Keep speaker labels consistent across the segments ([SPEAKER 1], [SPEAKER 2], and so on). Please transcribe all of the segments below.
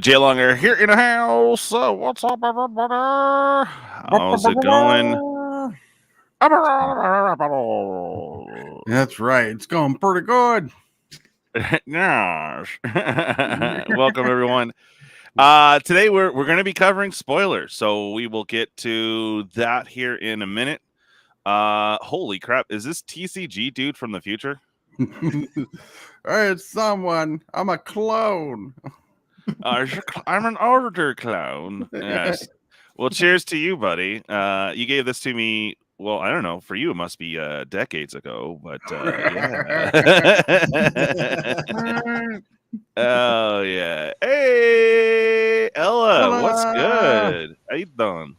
[SPEAKER 1] Jaylonger here in the house. What's up, everybody? How's it going?
[SPEAKER 2] That's right. It's going pretty good.
[SPEAKER 1] Yes. Welcome, everyone. Today we're going to be covering spoilers, so we will get to that here in a minute. Holy crap! Is this TCG dude from the future?
[SPEAKER 2] Hey, it's someone. I'm a clone.
[SPEAKER 1] I'm an older clone. Yes. Well, cheers to you, buddy. You gave this to me. Well, I don't know. For you, it must be decades ago, but yeah. Oh yeah. Hey, Ella, what's good? How you doing?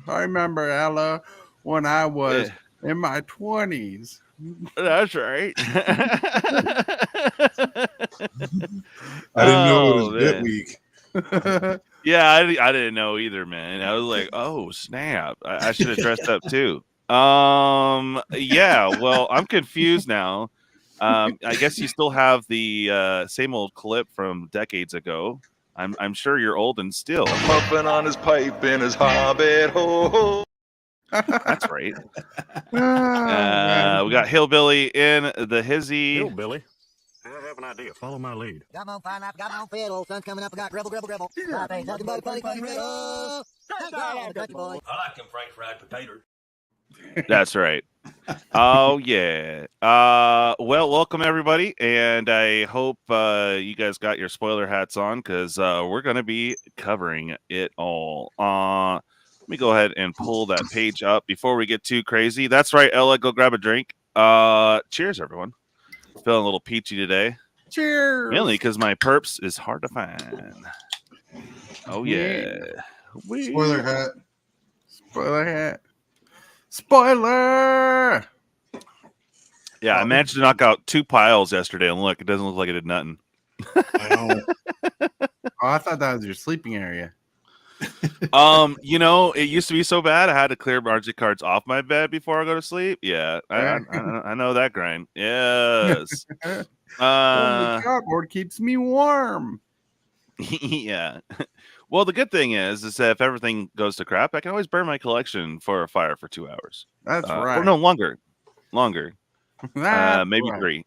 [SPEAKER 2] I remember Ella when I was in my 20s.
[SPEAKER 1] That's right.
[SPEAKER 3] I didn't know it was Bit Week.
[SPEAKER 1] Yeah, I didn't know either, man. I was like, oh snap! I should have dressed up too. Yeah. Well, I'm confused now. I guess you still have the same old clip from decades ago. I'm sure you're old and still
[SPEAKER 4] pumping on his pipe in his hobbit hole.
[SPEAKER 1] That's right. We got Hillbilly in the hizzy.
[SPEAKER 5] Hillbilly. I have an idea. Follow my lead.
[SPEAKER 6] Come on, fine. I've got my own fiddle. Sun's coming up. I got rebel. Talking about funny riddle.
[SPEAKER 5] I like them French fried potatoes.
[SPEAKER 1] That's right. Oh yeah. Well, welcome everybody, and I hope you guys got your spoiler hats on because we're gonna be covering it all. Let me go ahead and pull that page up before we get too crazy. That's right, Ella. Go grab a drink. Cheers, everyone. Feeling a little peachy today.
[SPEAKER 2] Cheers.
[SPEAKER 1] Mainly because my perps is hard to find. Oh yeah.
[SPEAKER 3] Spoiler hat.
[SPEAKER 2] Spoiler hat. Spoiler.
[SPEAKER 1] Yeah, I managed to knock out 2 piles yesterday, and look, it doesn't look like I did nothing.
[SPEAKER 2] Oh, I thought that was your sleeping area.
[SPEAKER 1] You know, it used to be so bad I had to clear magic cards off my bed before I go to sleep. Yeah, I know that grind. Yes.
[SPEAKER 2] The cardboard keeps me warm.
[SPEAKER 1] Yeah. Well, the good thing is that if everything goes to crap, I can always burn my collection for a fire for 2 hours.
[SPEAKER 2] That's right.
[SPEAKER 1] Or no, longer. Maybe
[SPEAKER 2] right.
[SPEAKER 1] 3.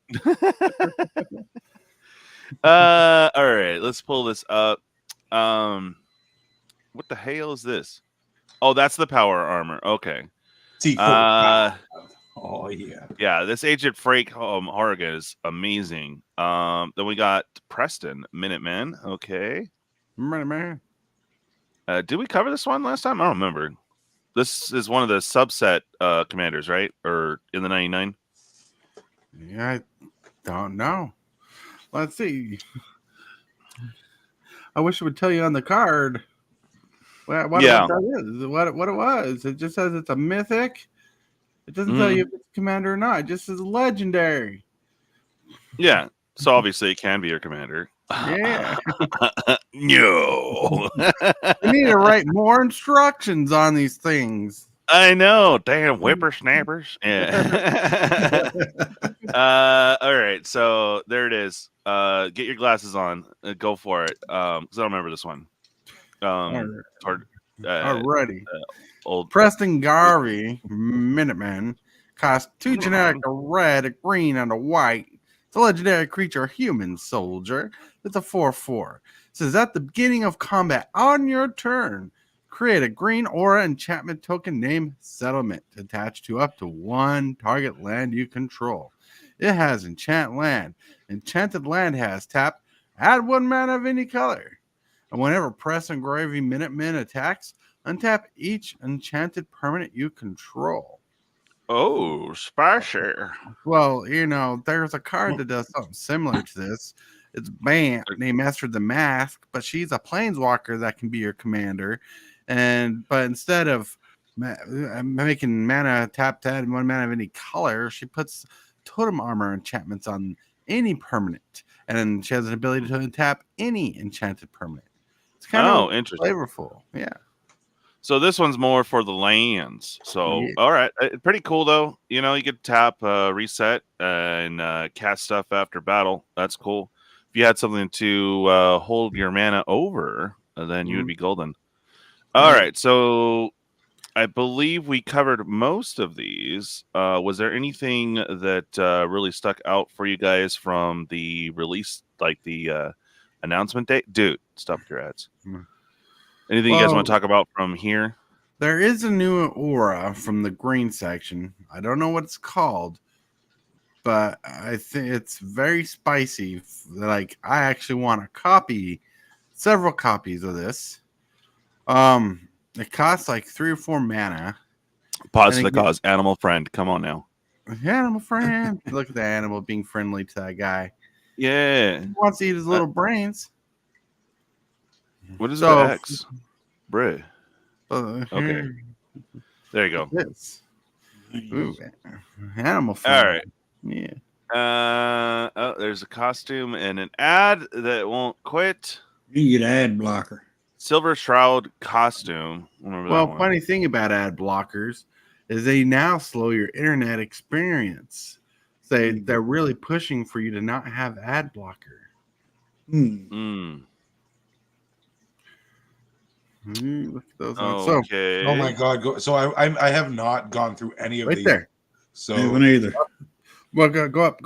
[SPEAKER 1] All right, let's pull this up. What the hell is this? Oh, that's the power armor. Okay.
[SPEAKER 3] Oh yeah.
[SPEAKER 1] Yeah, this Agent Frake Harga is amazing. Then we got Preston Minuteman. Okay.
[SPEAKER 2] Man.
[SPEAKER 1] Did we cover this one last time? I don't remember. This is one of the subset commanders, right? Or in the 99?
[SPEAKER 2] Yeah, I don't know. Let's see. I wish it would tell you on the card. What it was. It just says it's a mythic. It doesn't tell you if it's a commander or not. It just says legendary.
[SPEAKER 1] Yeah. So obviously it can be your commander.
[SPEAKER 2] Yeah.
[SPEAKER 1] No.
[SPEAKER 2] You need to write more instructions on these things.
[SPEAKER 1] I know. Damn whippersnappers. Yeah. All right. So there it is. Get your glasses on. Go for it. Because I don't remember this one.
[SPEAKER 2] Alrighty.
[SPEAKER 1] Old
[SPEAKER 2] Preston Garvey Minuteman costs 2 generic, a red, a green, and a white. It's a legendary creature, a human soldier. It's a 4/4. It says at the beginning of combat on your turn, create a green aura enchantment token named Settlement attached to up to 1 target land you control. It has enchant land. Enchanted land has tap. Add 1 mana of any color. And whenever Preston Garvey Minuteman attacks, untap each enchanted permanent you control.
[SPEAKER 1] Oh, spicy.
[SPEAKER 2] Well, you know, there's a card that does something similar to this. It's Bant named Master the Mask, but she's a planeswalker that can be your commander. But instead of making mana tap to add 1 mana of any color, she puts totem armor enchantments on any permanent. And she has an ability to untap any enchanted permanent. It's kind of
[SPEAKER 1] interesting.
[SPEAKER 2] Flavorful. Yeah.
[SPEAKER 1] So this one's more for the lands. So,
[SPEAKER 2] Yeah.
[SPEAKER 1] All right. Pretty cool, though. You know, you could tap, reset, and cast stuff after battle. That's cool. if you had something to hold your mana over, then you would be golden. All right, so I believe we covered most of these. Was there anything that really stuck out for you guys from the release, like the announcement date? Dude, stop with your ads. Anything you guys want to talk about from here?
[SPEAKER 2] There is a new aura from the green section. I don't know what it's called, but I think it's very spicy. Like, I actually want a copy, several copies of this. It costs like 3 or 4 mana.
[SPEAKER 1] Pause for the cause. Animal friend, come on now.
[SPEAKER 2] Animal friend. Look at the animal being friendly to that guy.
[SPEAKER 1] Yeah.
[SPEAKER 2] He wants to eat his little brains.
[SPEAKER 1] What is the X? Bro. Okay. There you go.
[SPEAKER 2] This. Ooh, animal friend.
[SPEAKER 1] All right.
[SPEAKER 2] Yeah.
[SPEAKER 1] Oh, there's a costume and an ad that won't quit.
[SPEAKER 7] You get ad blocker.
[SPEAKER 1] Silver Shroud costume.
[SPEAKER 2] Well, funny thing about ad blockers is they now slow your internet experience. They're really pushing for you to not have ad blocker.
[SPEAKER 7] Hmm.
[SPEAKER 2] Look at those ones.
[SPEAKER 1] Okay.
[SPEAKER 3] Oh my God! So I have not gone through any of
[SPEAKER 2] Right
[SPEAKER 3] these.
[SPEAKER 2] there.
[SPEAKER 3] So
[SPEAKER 7] I haven't either.
[SPEAKER 2] Well, go up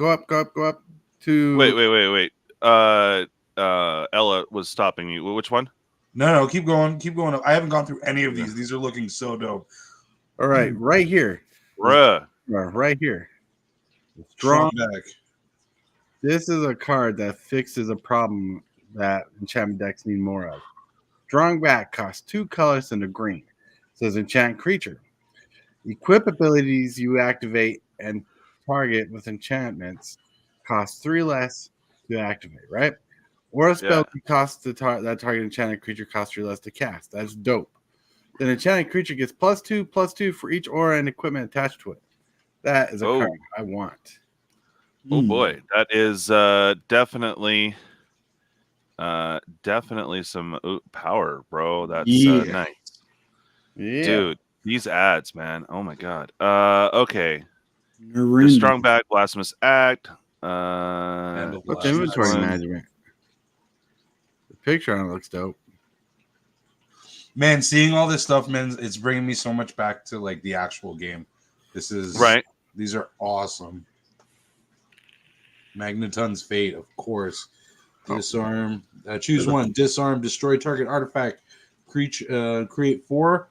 [SPEAKER 2] to.
[SPEAKER 1] Wait. Ella was stopping you. Which one?
[SPEAKER 3] No, keep going. I haven't gone through any of these. These are looking so dope.
[SPEAKER 2] All right, right here.
[SPEAKER 1] Bruh.
[SPEAKER 2] Right here.
[SPEAKER 3] Strong back.
[SPEAKER 2] This is a card that fixes a problem that enchantment decks need more of. Strong back costs 2 colors and a green. It says enchant creature. Equip abilities you activate and target with enchantments cost 3 less to activate, right? Or a spell costs that target enchanted creature costs 3 less to cast. That's dope. Then enchanted creature gets +2/+2 for each aura and equipment attached to it. That is a card I want.
[SPEAKER 1] Oh boy, that is definitely some power, bro. That's nice.
[SPEAKER 2] Yeah.
[SPEAKER 1] Dude, these ads, man. Oh my God. Okay.
[SPEAKER 7] The
[SPEAKER 1] Strong back, Blasphemous Act.
[SPEAKER 2] What's inventory management? The picture on it looks dope.
[SPEAKER 3] Man, seeing all this stuff, man, it's bringing me so much back to like the actual game. This is
[SPEAKER 1] right.
[SPEAKER 3] These are awesome. Magneton's Fate, of course. Disarm. Choose one. Disarm. Destroy target artifact. Create 4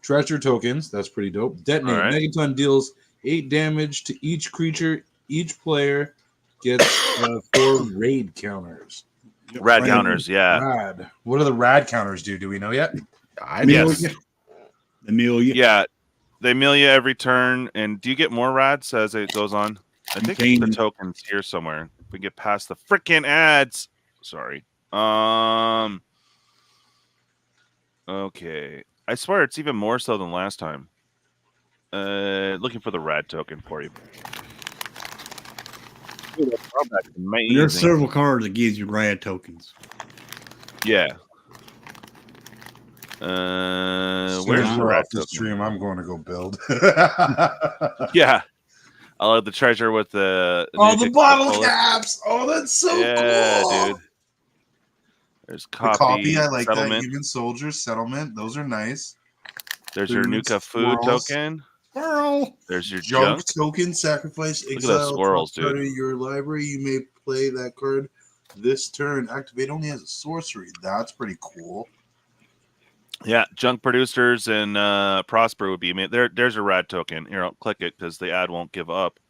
[SPEAKER 3] treasure tokens. That's pretty dope. Detonate.
[SPEAKER 1] Right.
[SPEAKER 3] Megaton deals 8 damage to each creature. Each player gets 4 raid counters.
[SPEAKER 1] Rad counters, yeah.
[SPEAKER 3] Rad. What do the rad counters do? Do we know yet?
[SPEAKER 1] Yes.
[SPEAKER 7] They mill you.
[SPEAKER 1] Yeah. They mill you every turn. And do you get more rads as it goes on? I think the token's here somewhere. If we get past the freaking ads. Sorry. Okay. I swear it's even more so than last time. Looking for the rad token for you. Ooh, that's amazing.
[SPEAKER 7] There's several cards that gives you rad tokens.
[SPEAKER 1] Yeah. Where's the rad token?
[SPEAKER 3] Stream? I'm going to go build.
[SPEAKER 1] Yeah. I love the treasure with the
[SPEAKER 3] bottle caps. Oh, that's so cool.
[SPEAKER 1] Dude. There's copy.
[SPEAKER 3] I like
[SPEAKER 1] settlement.
[SPEAKER 3] that. Human soldier settlement. Those are nice.
[SPEAKER 1] There's your Nuka food token.
[SPEAKER 3] Squirrel.
[SPEAKER 1] There's your
[SPEAKER 3] junk token. Sacrifice
[SPEAKER 1] exile. Look at those squirrels, dude.
[SPEAKER 3] Card of your library. You may play that card this turn. Activate only as a sorcery. That's pretty cool.
[SPEAKER 1] Yeah, junk producers and Prosper would be there's a rad token. Here, I'll click it because the ad won't give up.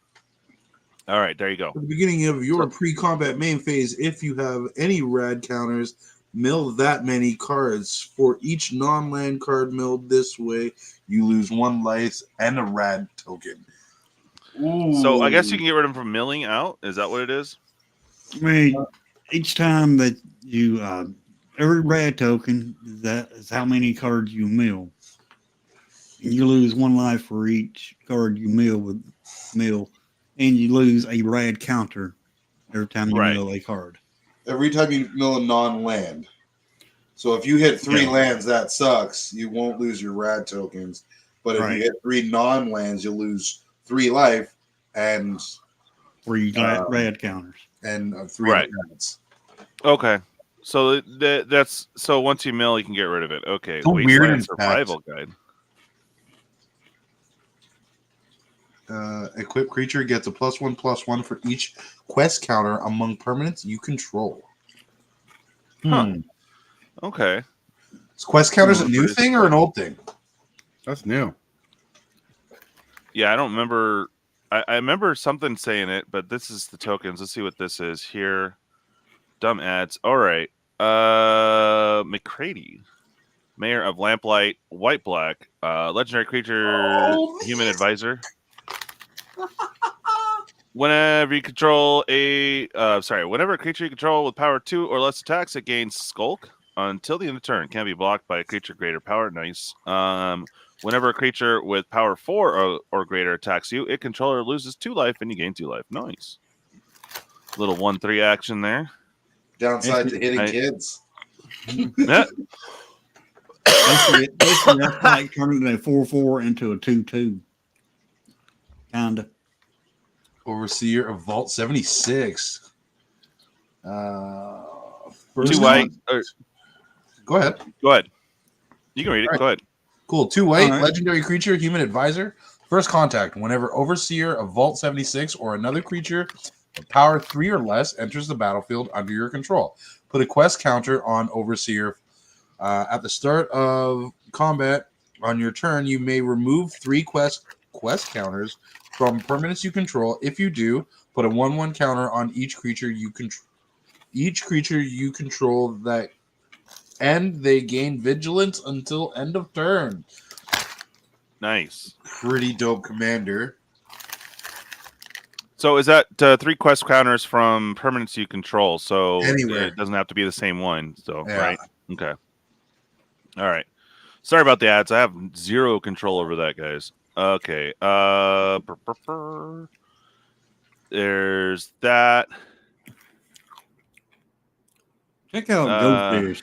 [SPEAKER 1] All right, there you go.
[SPEAKER 3] At the beginning of your pre-combat main phase, if you have any rad counters, mill that many cards. For each non-land card milled this way, you lose 1 life and a rad token. Ooh.
[SPEAKER 1] So I guess you can get rid of them from milling out. Is that what it is?
[SPEAKER 7] I mean, each time that you every rad token, that is how many cards you mill. And you lose 1 life for each card you mill, and you lose a rad counter every time you mill a card.
[SPEAKER 3] Every time you mill a non-land. So if you hit 3 lands, that sucks. You won't lose your rad tokens. But if you hit 3 non-lands, you'll lose 3 life and
[SPEAKER 7] 3 rad counters.
[SPEAKER 3] And 3 rads.
[SPEAKER 1] Okay. So that's so once you mill, you can get rid of it. Okay.
[SPEAKER 2] So weird
[SPEAKER 1] Wasteland
[SPEAKER 2] and
[SPEAKER 1] Survival Guide.
[SPEAKER 3] Equipped creature gets a +1/+1 for each quest counter among permanents you control.
[SPEAKER 1] Huh. Okay.
[SPEAKER 3] Is quest counters a new thing or an old thing?
[SPEAKER 2] That's new.
[SPEAKER 1] Yeah, I don't remember. I remember something saying it, but this is the tokens. Let's see what this is here. Dumb ads. All right. McCready, Mayor of Lamplight, white black, legendary creature, human advisor. Whenever you control whenever a creature you control with power 2 or less attacks, it gains Skulk until the end of turn. Can be blocked by a creature greater power. Nice. Whenever a creature with power 4 or greater attacks you, its controller loses 2 life and you gain 2 life. Nice. Little 1/3 action there.
[SPEAKER 3] Downside to hitting kids.
[SPEAKER 1] Yeah.
[SPEAKER 7] Basically, that's like turning a 4/4 into a 2/2. Kinda.
[SPEAKER 3] Overseer of Vault 76. First
[SPEAKER 1] 2 white.
[SPEAKER 3] Go ahead.
[SPEAKER 1] Go ahead. You can read it.
[SPEAKER 3] All right.
[SPEAKER 1] Go ahead.
[SPEAKER 3] Cool. 2 white,
[SPEAKER 7] All right.
[SPEAKER 3] legendary creature, human advisor. First contact. Whenever Overseer of Vault 76 or another creature with power 3 or less enters the battlefield under your control, put a quest counter on Overseer. At the start of combat on your turn, you may remove 3 quest counters from permanents you control. If you do, put a 1/1 counter on each creature you control. Each creature you control that. And they gain vigilance until end of turn.
[SPEAKER 1] Nice.
[SPEAKER 3] Pretty dope commander.
[SPEAKER 1] So is that 3 quest counters from permanents you control? So
[SPEAKER 3] Anywhere.
[SPEAKER 1] it doesn't have to be the same one. So
[SPEAKER 3] Yeah.
[SPEAKER 1] right. Okay. All right. Sorry about the ads. I have 0 control over that, guys. Okay. There's that.
[SPEAKER 7] Check out Goldfish.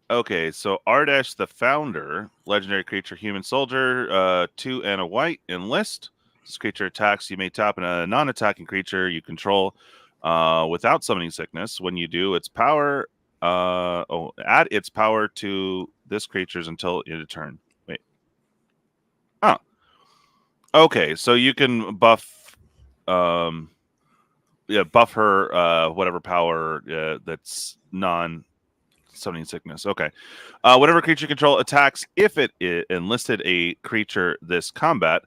[SPEAKER 1] Okay, so Ardash the Founder, legendary creature, human soldier, 2 and a white, enlist. This creature attacks. You may tap a non-attacking creature you control without summoning sickness. When you do, its power, add its power to this creature's until end of turn. Wait. Oh. Okay, so you can buff, buff her whatever power that's non-summoning sickness. Okay. Whenever creature control attacks, if it enlisted a creature this combat,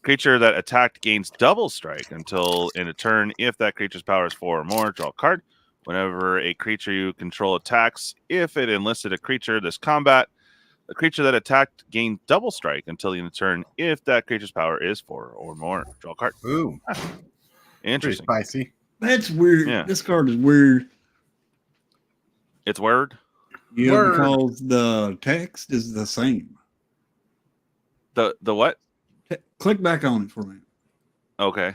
[SPEAKER 1] creature that attacked gains double strike until end of turn. If that creature's power is 4 or more, draw a card. Whenever a creature you control attacks, if it enlisted a creature this combat, a creature that attacked gains double strike until the end of turn. If that creature's power is 4 or more, draw a card.
[SPEAKER 2] Ooh,
[SPEAKER 1] Interesting.
[SPEAKER 2] pretty spicy.
[SPEAKER 7] That's weird.
[SPEAKER 1] Yeah.
[SPEAKER 7] This card is weird.
[SPEAKER 1] It's word.
[SPEAKER 7] Yeah,
[SPEAKER 2] Word.
[SPEAKER 7] because the text is the same.
[SPEAKER 1] The what?
[SPEAKER 7] Click back on it for me.
[SPEAKER 1] Okay.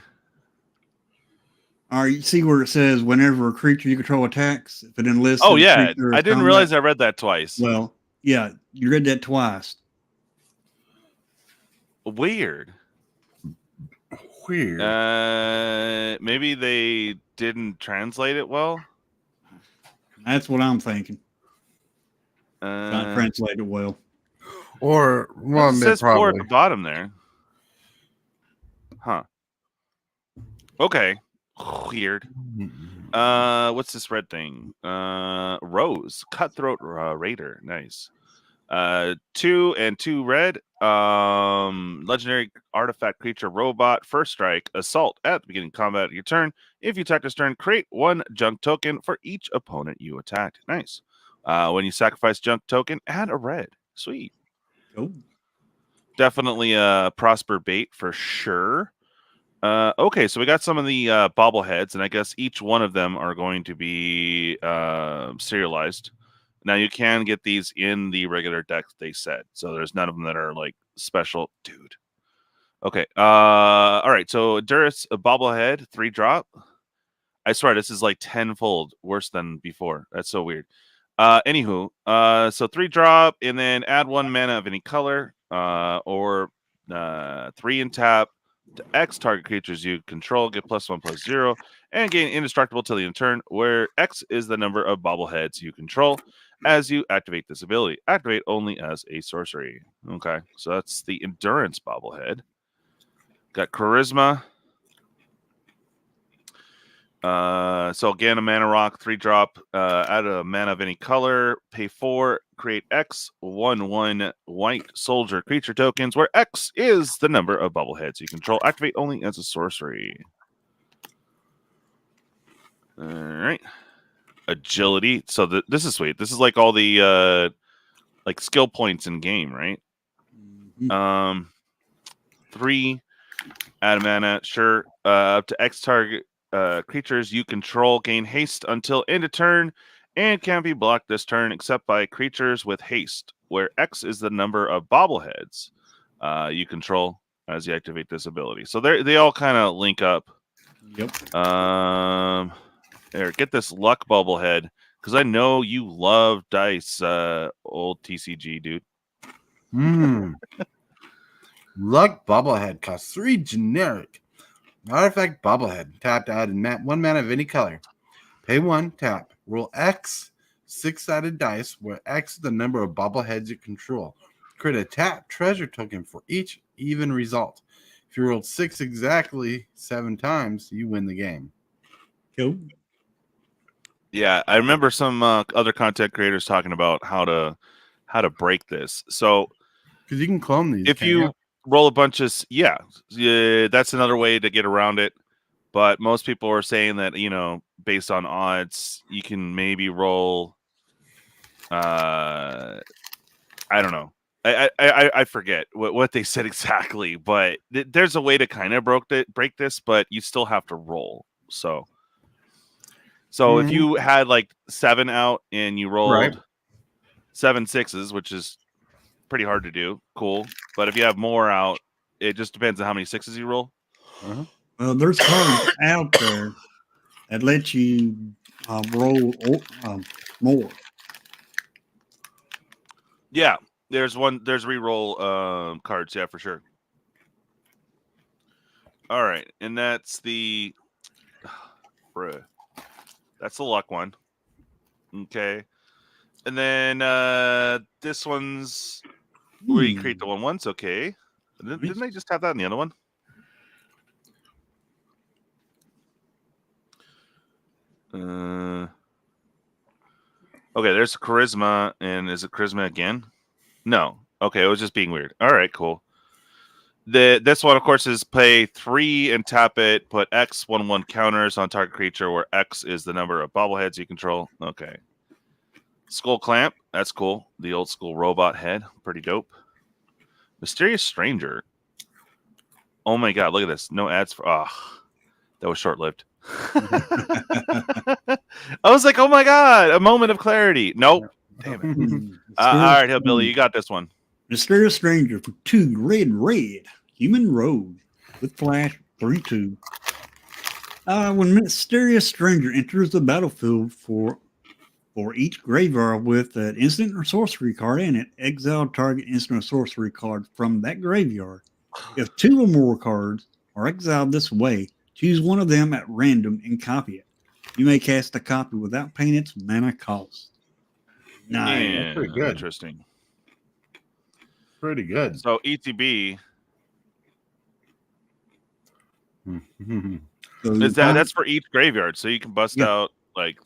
[SPEAKER 7] All right, you see where it says whenever a creature you control attacks, if it enlists.
[SPEAKER 1] Oh
[SPEAKER 7] a
[SPEAKER 1] yeah,
[SPEAKER 7] creature
[SPEAKER 1] I
[SPEAKER 7] as
[SPEAKER 1] didn't
[SPEAKER 7] combat-
[SPEAKER 1] realize I read that twice.
[SPEAKER 7] Well, yeah, you read that twice.
[SPEAKER 1] Weird.
[SPEAKER 2] Weird.
[SPEAKER 1] Maybe they didn't translate it well.
[SPEAKER 7] That's what I'm thinking. Not translated well.
[SPEAKER 2] Or one
[SPEAKER 1] it
[SPEAKER 2] they
[SPEAKER 1] says 4 at
[SPEAKER 2] probably.
[SPEAKER 1] the bottom there. Huh. Okay. Weird. What's this red thing? Rose, Cutthroat Raider. Nice. 2 and 2 red. Legendary artifact creature robot. First strike. Assault at the beginning of combat of your turn. If you attack this turn, create 1 junk token for each opponent you attacked. Nice. When you sacrifice junk token, add a red. Sweet.
[SPEAKER 7] Oh.
[SPEAKER 1] Definitely a prosper bait for sure. Okay, so we got some of the bobbleheads, and I guess each one of them are going to be serialized. Now you can get these in the regular deck, they said. So there's none of them that are like special, dude. Okay. All right. So Duras, a bobblehead, 3-drop. I swear this is like 10-fold worse than before. That's so weird. Anywho, so 3-drop, and then add 1 mana of any color, or 3 in tap. to X, target creatures you control get +1/+0 and gain indestructible till the end of turn, where X is the number of bobbleheads you control as you activate this ability. Activate only as a sorcery. Okay, so that's the Endurance bobblehead. Got Charisma. So again, a mana rock, 3-drop, add a mana of any color, pay 4, create X, 1/1 white soldier creature tokens, where X is the number of bobbleheads you control. Activate only as a sorcery. All right. Agility. So this is sweet. This is like all the like skill points in game, right? 3, add mana, sure. Up to X target. Creatures you control gain haste until end of turn and can't be blocked this turn except by creatures with haste, where X is the number of bobbleheads you control as you activate this ability. So they all kind of link up.
[SPEAKER 7] Yep.
[SPEAKER 1] There, get this luck bobblehead because I know you love dice, old TCG dude.
[SPEAKER 2] Luck bobblehead costs 3 generic. Artifact bobblehead. Tap to add 1 mana of any color. Pay 1, tap. Roll X, 6-sided dice, where X is the number of bobbleheads you control. Create a tap treasure token for each even result. If you rolled 6 exactly 7 times, you win the game.
[SPEAKER 7] Cool.
[SPEAKER 1] Yeah, I remember some other content creators talking about how to break this. So
[SPEAKER 2] Because you can clone these.
[SPEAKER 1] if you roll a bunch of that's another way to get around it. But most people are saying that, you know, based on odds, you can maybe roll. I don't know. I forget what they said exactly, but there's a way to kind of break this, but you still have to roll. So if you had like 7 out and you rolled 7 6s, which is pretty hard to do, cool. But if you have more out, it just depends on how many 6s you roll.
[SPEAKER 7] Well, there's cards out there that let you roll more.
[SPEAKER 1] Yeah, there's reroll cards, yeah, for sure. All right, and that's the that's the luck one. Okay. And then this one's where you create the 1/1s, okay. Didn't they just have that in the other one? Okay, there's Charisma, and is it Charisma again? No. Okay, it was just being weird. All right, cool. This one, of course, is pay 3 and tap it, put X 1/1 counters on target creature, where X is the number of bobbleheads you control. Okay. Skull Clamp, that's cool. The old school robot head, pretty dope. Mysterious Stranger. Oh my god, look at this. No ads for that was short-lived. I was like, oh my god, a moment of clarity. Nope. Damn it. All right, Hillbilly, you got this one.
[SPEAKER 7] Mysterious Stranger for 2 red human rogue with flash 3/2. When Mysterious Stranger enters the battlefield for each graveyard with an instant or sorcery card in it, exile target instant or sorcery card from that graveyard. If 2 or more cards are exiled this way, choose one of them at random and copy it. You may cast a copy without paying its mana cost.
[SPEAKER 1] Nice.
[SPEAKER 2] Yeah, that's pretty good.
[SPEAKER 1] Interesting.
[SPEAKER 2] Pretty good.
[SPEAKER 1] So ETB is that's for each graveyard, so you can bust out like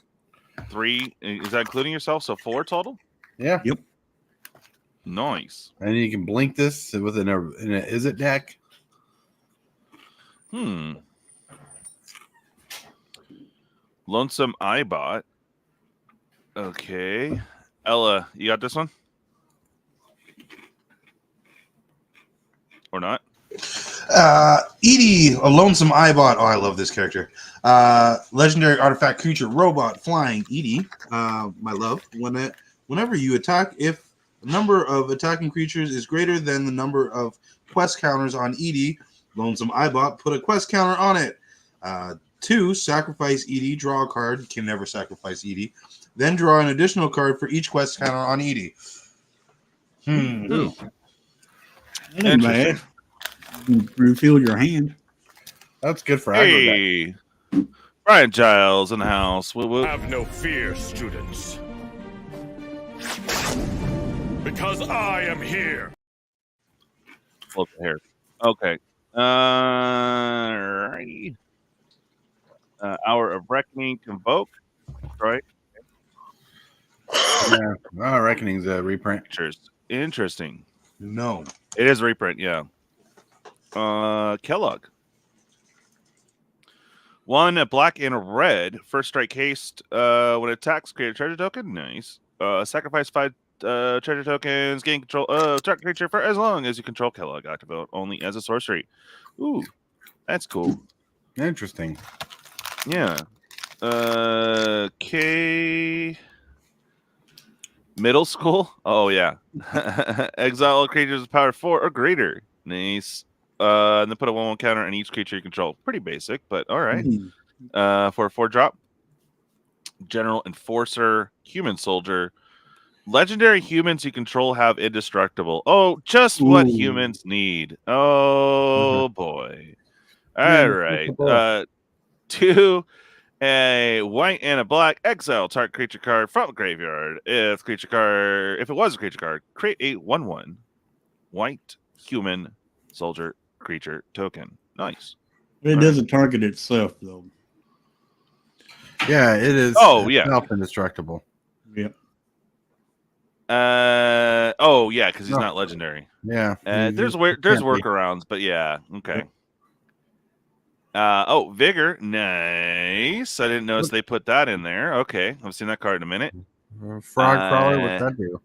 [SPEAKER 1] 3. Is that including yourself? So 4 total?
[SPEAKER 2] Yeah.
[SPEAKER 7] Yep.
[SPEAKER 2] Nice. And you can blink this with in a is it deck?
[SPEAKER 1] Lonesome Eyebot. Okay. Ella, you got this one? Or not?
[SPEAKER 3] Edie, a Lonesome Eyebot. Oh, I love this character. Legendary artifact creature, robot, flying. Edie, my love. Whenever you attack, if the number of attacking creatures is greater than the number of quest counters on Edie, Lonesome Eyebot, put a quest counter on it. 2, sacrifice Edie, draw a card. You can never sacrifice Edie. Then draw an additional card for each quest counter on Edie.
[SPEAKER 7] That ain't bad. You can refill your hand.
[SPEAKER 2] That's good for aggro deck.
[SPEAKER 1] Hey, Brian Giles in the house.
[SPEAKER 5] Have no fear, students. Because I am here.
[SPEAKER 1] Flip the hair. Okay. Righty. Hour of Reckoning Convoke. Right.
[SPEAKER 2] Yeah. Oh, Reckoning's a reprint.
[SPEAKER 1] Interesting.
[SPEAKER 3] No.
[SPEAKER 1] It is a reprint, yeah. Kellogg. 1 black and a red. First strike haste. When it attacks, create a treasure token. Nice. Sacrifice 5 treasure tokens. Gain control target creature for as long as you control Kellogg. Activate only as a sorcery. Ooh, that's cool.
[SPEAKER 2] Interesting.
[SPEAKER 1] Yeah. K. Middle school. Oh yeah. Exile all creatures with power 4 or greater. Nice. And then put a 1/1 counter on each creature you control. Pretty basic, but all right. For a 4-drop. General Enforcer, Human Soldier. Legendary humans you control have indestructible. Oh, just what humans need. Oh boy. All right. 2 a white and a black. Exile target creature card from the graveyard. If it was a creature card, create a 1/1 white human soldier creature token. Nice.
[SPEAKER 7] It doesn't target itself though.
[SPEAKER 2] Yeah, it is.
[SPEAKER 1] Oh, yeah.
[SPEAKER 2] Self-indestructible.
[SPEAKER 7] Yep.
[SPEAKER 1] Oh yeah, because he's not legendary.
[SPEAKER 2] Yeah.
[SPEAKER 1] There's workarounds, but yeah. Okay. Vigor. Nice. I didn't notice they put that in there. Okay. I've seen that card in a minute.
[SPEAKER 2] Frog Crawler, what's that do?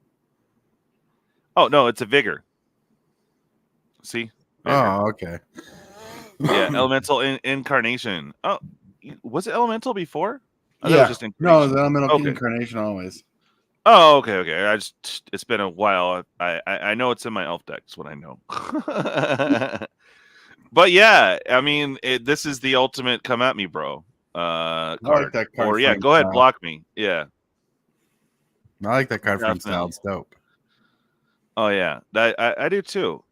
[SPEAKER 1] Oh, no, it's a Vigor. See? Vigor.
[SPEAKER 2] Oh, okay.
[SPEAKER 1] Yeah, Elemental Incarnation. Oh, was it Elemental before? I thought
[SPEAKER 2] Yeah.
[SPEAKER 1] it was just
[SPEAKER 2] No, it's Elemental
[SPEAKER 1] Okay.
[SPEAKER 2] Incarnation always.
[SPEAKER 1] Oh, okay. It's been a while. I know it's in my elf deck. That's what I know. But yeah, I mean, this is the ultimate come at me, bro. Card.
[SPEAKER 2] like that card.
[SPEAKER 1] Or yeah, go ahead, block me. Yeah.
[SPEAKER 2] I like that card from
[SPEAKER 1] Definitely.
[SPEAKER 2] style. It's dope.
[SPEAKER 1] Oh yeah, I do too.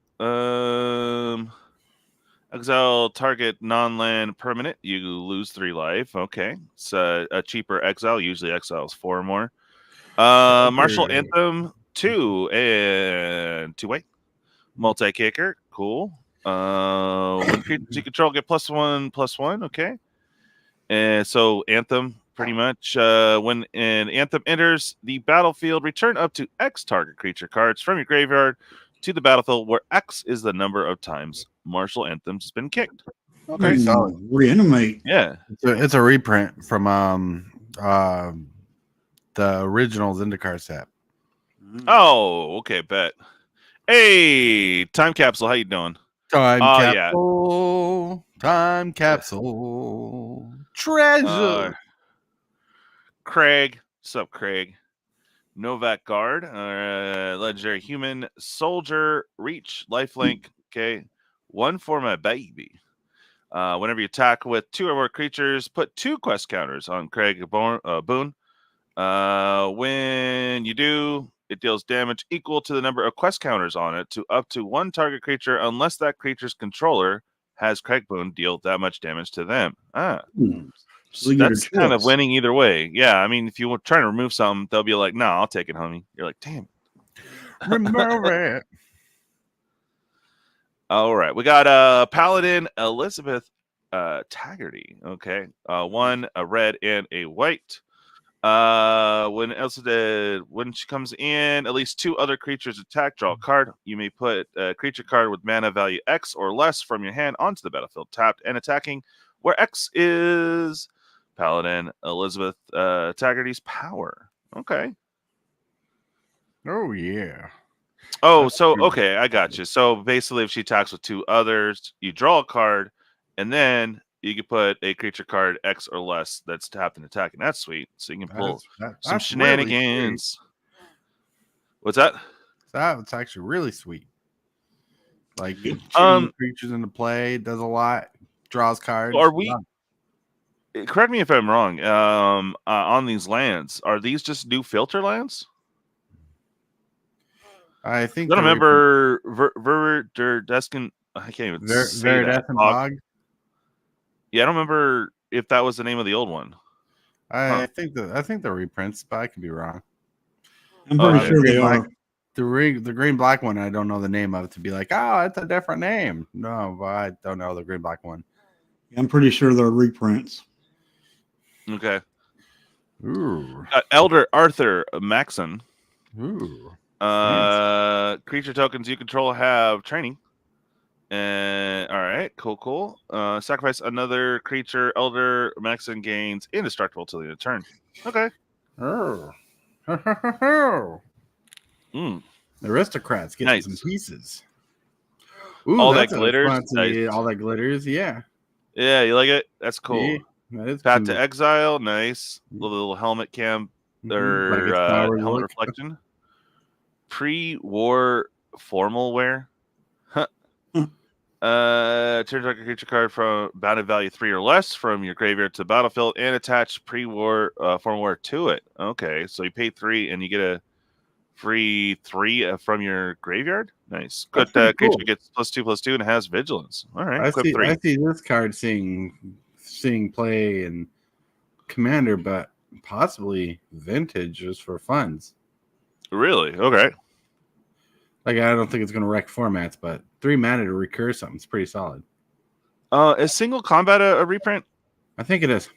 [SPEAKER 1] Exile target non-land permanent. You lose 3 life. Okay, it's a cheaper exile. Usually exiles 4 or more. Martial Anthem 2 and 2-way multi-kicker. Cool. When creatures you control get +1/+1. Okay. And so Anthem, pretty much. When an Anthem enters the battlefield, return up to X target creature cards from your graveyard to the battlefield, where X is the number of times Martial Anthem's been kicked.
[SPEAKER 2] Okay, solid.
[SPEAKER 7] Reanimate.
[SPEAKER 1] Yeah.
[SPEAKER 2] It's a reprint from the original Zendikar set.
[SPEAKER 1] Oh, okay, bet. Hey, Time Capsule, how you doing?
[SPEAKER 2] Time capsule, treasure.
[SPEAKER 1] Craig, what's up, Craig? Novak Guard, legendary human soldier, reach, lifelink. Okay, 1 for my baby. Whenever you attack with 2 or more creatures, put 2 quest counters on Craig Boone. When you do, it deals damage equal to the number of quest counters on it to up to 1 target creature, unless that creature's controller has Craig Boone deal that much damage to them. So that's kind of winning either way. Yeah, I mean, if you were trying to remove something, they'll be like, "No, I'll take it, homie." You're like, "Damn."
[SPEAKER 2] Remove it.
[SPEAKER 1] All right, we got Paladin Elizabeth Taggarty. Okay, 1 a red and a white. When she comes in, at least 2 other creatures attack, draw a card. You may put a creature card with mana value X or less from your hand onto the battlefield, tapped and attacking, where X is Paladin Elizabeth Taggarty's power. Okay.
[SPEAKER 2] Oh yeah.
[SPEAKER 1] Oh, so okay, I got you. So basically, if she attacks with 2 others, you draw a card, and then you can put a creature card X or less that's tapped and attacking. That's sweet. So you can pull some shenanigans.
[SPEAKER 2] Really
[SPEAKER 1] What's that?
[SPEAKER 2] That's actually really sweet. Like creatures into play, does a lot, draws cards.
[SPEAKER 1] Are we? Correct me if I'm wrong. On these lands, are these just new filter lands?
[SPEAKER 2] I think
[SPEAKER 1] I don't remember Verdescent. I can't even say that.
[SPEAKER 2] Bog.
[SPEAKER 1] Yeah, I don't remember if that was the name of the old one.
[SPEAKER 2] I think the reprints, but I could be wrong.
[SPEAKER 7] I'm pretty sure they
[SPEAKER 2] Black,
[SPEAKER 7] are.
[SPEAKER 2] the green black one. I don't know the name of it to be like, oh, it's a different name. No, but I don't know the green black one.
[SPEAKER 7] I'm pretty sure they're reprints.
[SPEAKER 1] Okay.
[SPEAKER 2] Ooh,
[SPEAKER 1] Elder Arthur Maxon.
[SPEAKER 2] ooh.
[SPEAKER 1] Creature tokens you control have training. And all right, cool. Sacrifice another creature. Elder Maxon gains indestructible till the end of turn. Okay.
[SPEAKER 2] Oh.
[SPEAKER 1] Mm.
[SPEAKER 2] The aristocrats getting
[SPEAKER 1] Nice.
[SPEAKER 2] some pieces. Ooh,
[SPEAKER 1] All that
[SPEAKER 2] that's a
[SPEAKER 1] glitters.
[SPEAKER 2] fancy-
[SPEAKER 1] Nice.
[SPEAKER 2] All that glitters. Yeah.
[SPEAKER 1] Yeah, you like it? That's cool.
[SPEAKER 2] Yeah, that is
[SPEAKER 1] Path
[SPEAKER 2] cool.
[SPEAKER 1] to Exile, nice. Little helmet cam
[SPEAKER 2] Mhm,
[SPEAKER 1] or
[SPEAKER 2] like a Star Wars
[SPEAKER 1] helmet
[SPEAKER 2] look.
[SPEAKER 1] reflection. Pre-war formal wear. Huh. Turn target creature card from bounded value 3 or less from your graveyard to the battlefield and attach pre-war formal wear to it. Okay, so you pay 3 and you get a free 3 from your graveyard. Nice. Good.
[SPEAKER 2] That's pretty
[SPEAKER 1] Creature
[SPEAKER 2] cool.
[SPEAKER 1] gets +2/+2 and has vigilance. All right.
[SPEAKER 2] I
[SPEAKER 1] Equip
[SPEAKER 2] see.
[SPEAKER 1] 3.
[SPEAKER 2] I see this card seeing play in Commander, but possibly vintage just for funds.
[SPEAKER 1] Really? Okay.
[SPEAKER 2] Like I don't think it's going to wreck formats, but 3 mana to recur something is pretty solid.
[SPEAKER 1] Is single combat a reprint?
[SPEAKER 2] I think it is.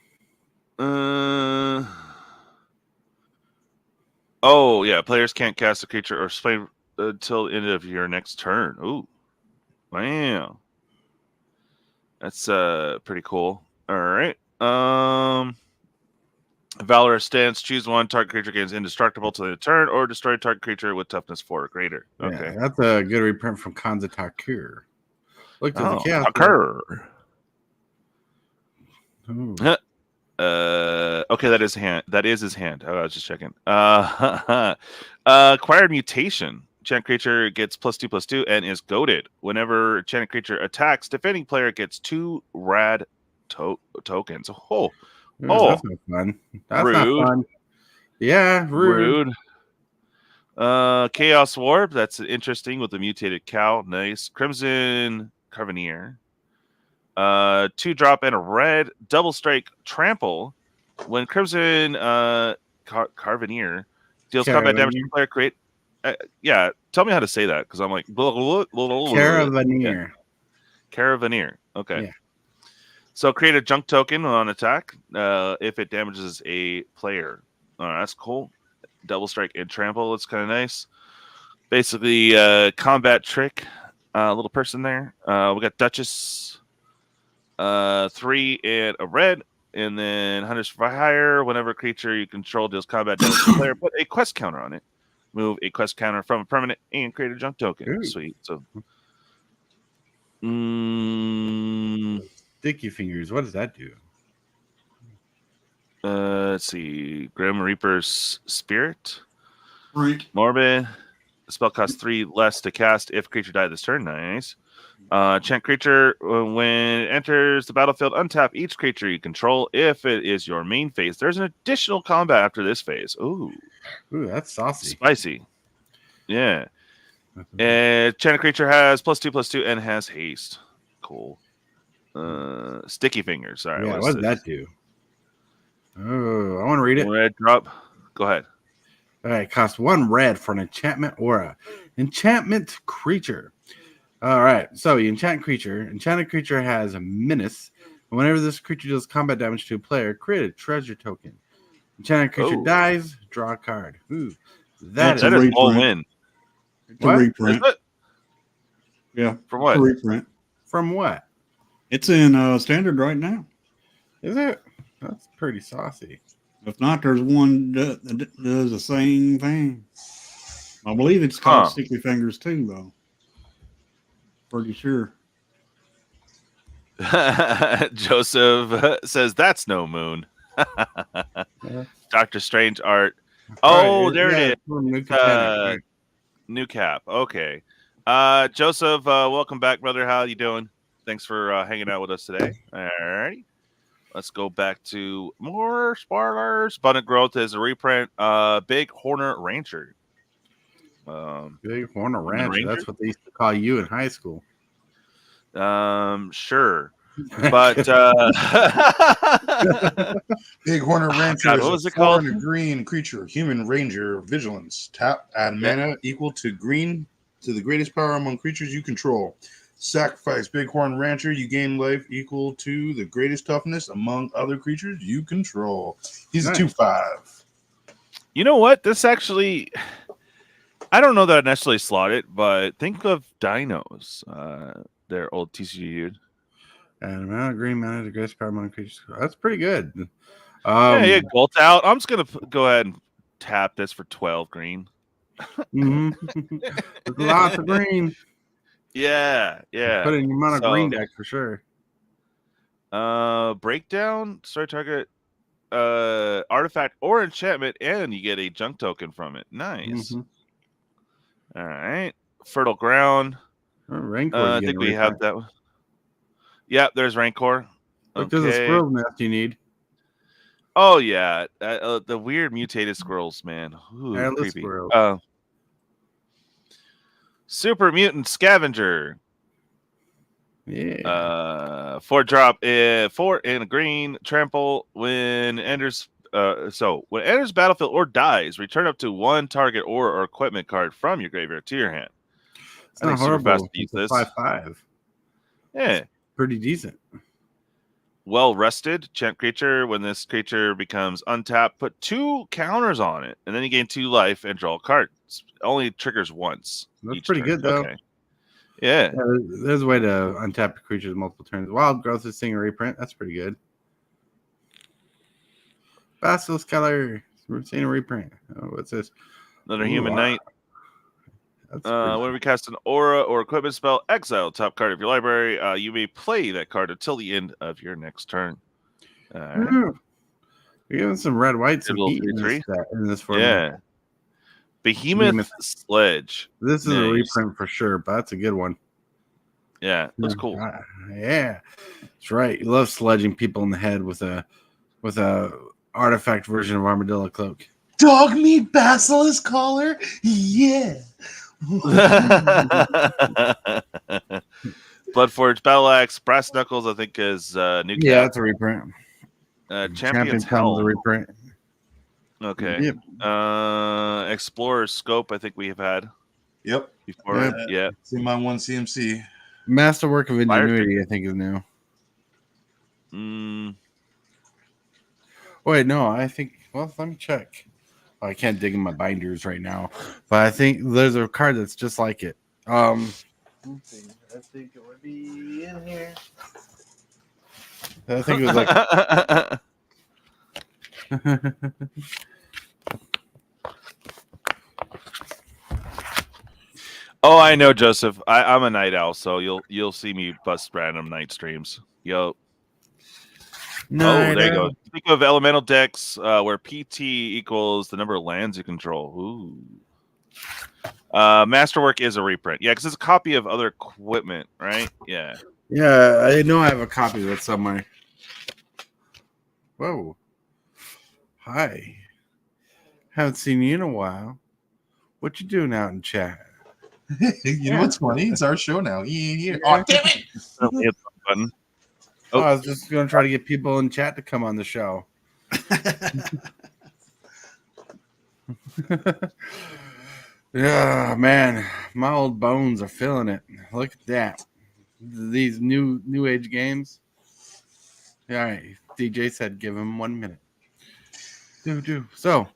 [SPEAKER 1] Oh yeah, players can't cast a creature or play until the end of your next turn. Ooh, wow, that's pretty cool. All right. Valor stance. Choose one. Target creature gains indestructible till the end of turn, or destroy target creature with toughness 4 or greater. Okay.
[SPEAKER 2] Yeah, that's a good reprint from Kanza Takur. Look to the chaos.
[SPEAKER 1] Occur.
[SPEAKER 2] Ooh.
[SPEAKER 1] Okay, that is hand. That is his hand. Oh, I was just checking. Acquired mutation. Enchant creature gets +2/+2 and is goaded. Whenever enchanted creature attacks, defending player gets 2 rad tokens.
[SPEAKER 2] Ooh, that's not fun. That's not
[SPEAKER 1] rude.
[SPEAKER 2] fun. Yeah, rude.
[SPEAKER 1] Chaos Warp. That's interesting with the mutated cow. Nice. Crimson Carveneer. 2-drop and a red double strike trample. When Crimson Carveneer deals combat damage to player, create. Yeah, tell me how to say that because I'm like
[SPEAKER 2] Caravaneer.
[SPEAKER 1] Caravaneer. Okay.
[SPEAKER 2] Yeah.
[SPEAKER 1] So create a junk token on attack if it damages a player. That's cool. Double strike and trample. It's kind of nice. Basically, combat trick. Little person there. We got Duchess. 3 and a red, and then Hunters for hire. Whenever a creature you control deals combat damage to the player, put a quest counter on it. Move a quest counter from a permanent and create a junk token.
[SPEAKER 2] Ooh.
[SPEAKER 1] Sweet. So,
[SPEAKER 2] Sticky fingers. What does that do?
[SPEAKER 1] let's see. Grim Reaper's Spirit.
[SPEAKER 7] Right.
[SPEAKER 1] Morbid. The spell costs 3 less to cast if creature died this turn. Nice. Enchant creature, when it enters the battlefield, untap each creature you control. If it is your main phase, there's an additional combat after this phase. Ooh,
[SPEAKER 2] that's saucy.
[SPEAKER 1] Spicy. Yeah. Enchanted creature has +2/+2 and has haste. Cool. Sticky fingers. All right.
[SPEAKER 2] Yeah, what does that do? Oh, I want to read it.
[SPEAKER 1] Red drop. Go ahead.
[SPEAKER 2] All right, costs 1 red for an enchantment aura. Enchantment creature. All right, so you enchant creature. Enchanted creature has a menace. And whenever this creature deals combat damage to a player, create a treasure token. Enchanted creature dies, draw a card. Ooh, that
[SPEAKER 1] is all in.
[SPEAKER 7] It's a reprint.
[SPEAKER 1] Is it?
[SPEAKER 7] Yeah.
[SPEAKER 1] From what?
[SPEAKER 7] It's a reprint.
[SPEAKER 2] From what?
[SPEAKER 7] It's in standard right now.
[SPEAKER 2] Is it? That's pretty saucy.
[SPEAKER 7] If not, there's one that does the same thing. I believe it's called Sticky Fingers too, though. Pretty sure.
[SPEAKER 1] Joseph says that's no moon. Doctor Strange art. There it is. New cap. Okay. Joseph, welcome back, brother. How you doing? Thanks for hanging out with us today. All righty. Let's go back to more spoilers. Abundant Growth is a reprint. Big Horner Rancher.
[SPEAKER 2] Big Horner Rancher. That's what they used to call you in high school.
[SPEAKER 1] Sure. But
[SPEAKER 3] Big Horner Rancher
[SPEAKER 1] God,
[SPEAKER 3] is
[SPEAKER 1] what
[SPEAKER 3] a
[SPEAKER 1] was it
[SPEAKER 3] 4
[SPEAKER 1] called?
[SPEAKER 3] and a green creature, human ranger, vigilance. Tap, add mana equal to green to the greatest power among creatures you control. Sacrifice Bighorn Rancher, you gain life equal to the greatest toughness among other creatures you control. He's
[SPEAKER 2] Nice.
[SPEAKER 3] a 2/5.
[SPEAKER 1] you know what? This actually, I don't know that I necessarily slot it, but think of Dinos, their old TCGDude.
[SPEAKER 2] And amount of green mana, the greatest power among creatures. That's pretty good.
[SPEAKER 1] Yeah, Golt out. I'm just gonna go ahead and tap this for 12 green.
[SPEAKER 2] Lots of green.
[SPEAKER 1] Yeah.
[SPEAKER 2] Put in your mono
[SPEAKER 1] So,
[SPEAKER 2] green deck for sure.
[SPEAKER 1] Breakdown, start target artifact or enchantment, and you get a junk token from it. Nice. All right. Fertile Ground.
[SPEAKER 2] Rancor.
[SPEAKER 1] I think we have that one. Yep, there's Rancor.
[SPEAKER 2] Look, there's a squirrel nest you need.
[SPEAKER 1] Oh yeah, the weird mutated squirrels, man. Ooh, creepy.
[SPEAKER 2] Squirrels.
[SPEAKER 1] Super Mutant Scavenger.
[SPEAKER 2] Yeah.
[SPEAKER 1] 4-drop, 4 in a green. Trample when enters. When enters battlefield or dies, return up to one target or equipment card from your graveyard to your hand.
[SPEAKER 2] It's not horrible.
[SPEAKER 1] Fast to use this.
[SPEAKER 2] 5/5.
[SPEAKER 1] Yeah,
[SPEAKER 2] pretty decent.
[SPEAKER 1] Well rested. Chant creature. When this creature becomes untapped, put 2 counters on it, and then you gain 2 life and draw a card. Only triggers once.
[SPEAKER 2] That's pretty good though.
[SPEAKER 1] Okay. Yeah.
[SPEAKER 2] There's a way to untap creatures multiple turns. Wild Growth is seeing a reprint. That's pretty good. Basilisk Color. We're seeing a reprint. Oh, what's this?
[SPEAKER 1] Another Human Knight.
[SPEAKER 2] That's
[SPEAKER 1] when we cast an aura or equipment spell, exile top card of your library. You may play that card until the end of your next turn.
[SPEAKER 2] We're giving some red white some heat in this format.
[SPEAKER 1] Yeah. Behemoth Sledge.
[SPEAKER 2] This is a reprint for sure, but that's a good one.
[SPEAKER 1] Yeah, that's cool.
[SPEAKER 2] Yeah, that's right. You love sledging people in the head with a artifact version of Armadillo Cloak.
[SPEAKER 3] Dog meat basilisk collar? Yeah.
[SPEAKER 1] Bloodforge Battle Axe, Brass Knuckles, I think is new.
[SPEAKER 2] Yeah, that's a reprint.
[SPEAKER 1] Champion's Hell,
[SPEAKER 2] a reprint.
[SPEAKER 1] Okay.
[SPEAKER 2] Yep.
[SPEAKER 1] Explorer's Scope, I think we have had.
[SPEAKER 3] Yep.
[SPEAKER 1] Before. Yeah.
[SPEAKER 3] See my one CMC.
[SPEAKER 2] Masterwork of Ingenuity, I think, is new. Wait, no, I think. Well, let me check. Oh, I can't dig in my binders right now, but I think there's a card that's just like it. Let's see. I think it would be in here. I think it was like.
[SPEAKER 1] Oh, I know, Joseph. I'm a night owl, so you'll see me bust random night streams. Yo. There you go. Think of elemental decks where PT equals the number of lands you control. Ooh. Masterwork is a reprint. Yeah, because it's a copy of other equipment, right? Yeah.
[SPEAKER 2] Yeah, I know I have a copy of it somewhere. Whoa. Hi. Haven't seen you in a while. What you doing out in chat?
[SPEAKER 3] You know what's funny? It's our show now. He ain't here. Oh, damn it!
[SPEAKER 1] Hit the button.
[SPEAKER 2] Oh, I was just going to try to get people in chat to come on the show. Yeah, man, my old bones are feeling it. Look at that. These new age games. All right, DJ said give him 1 minute. So,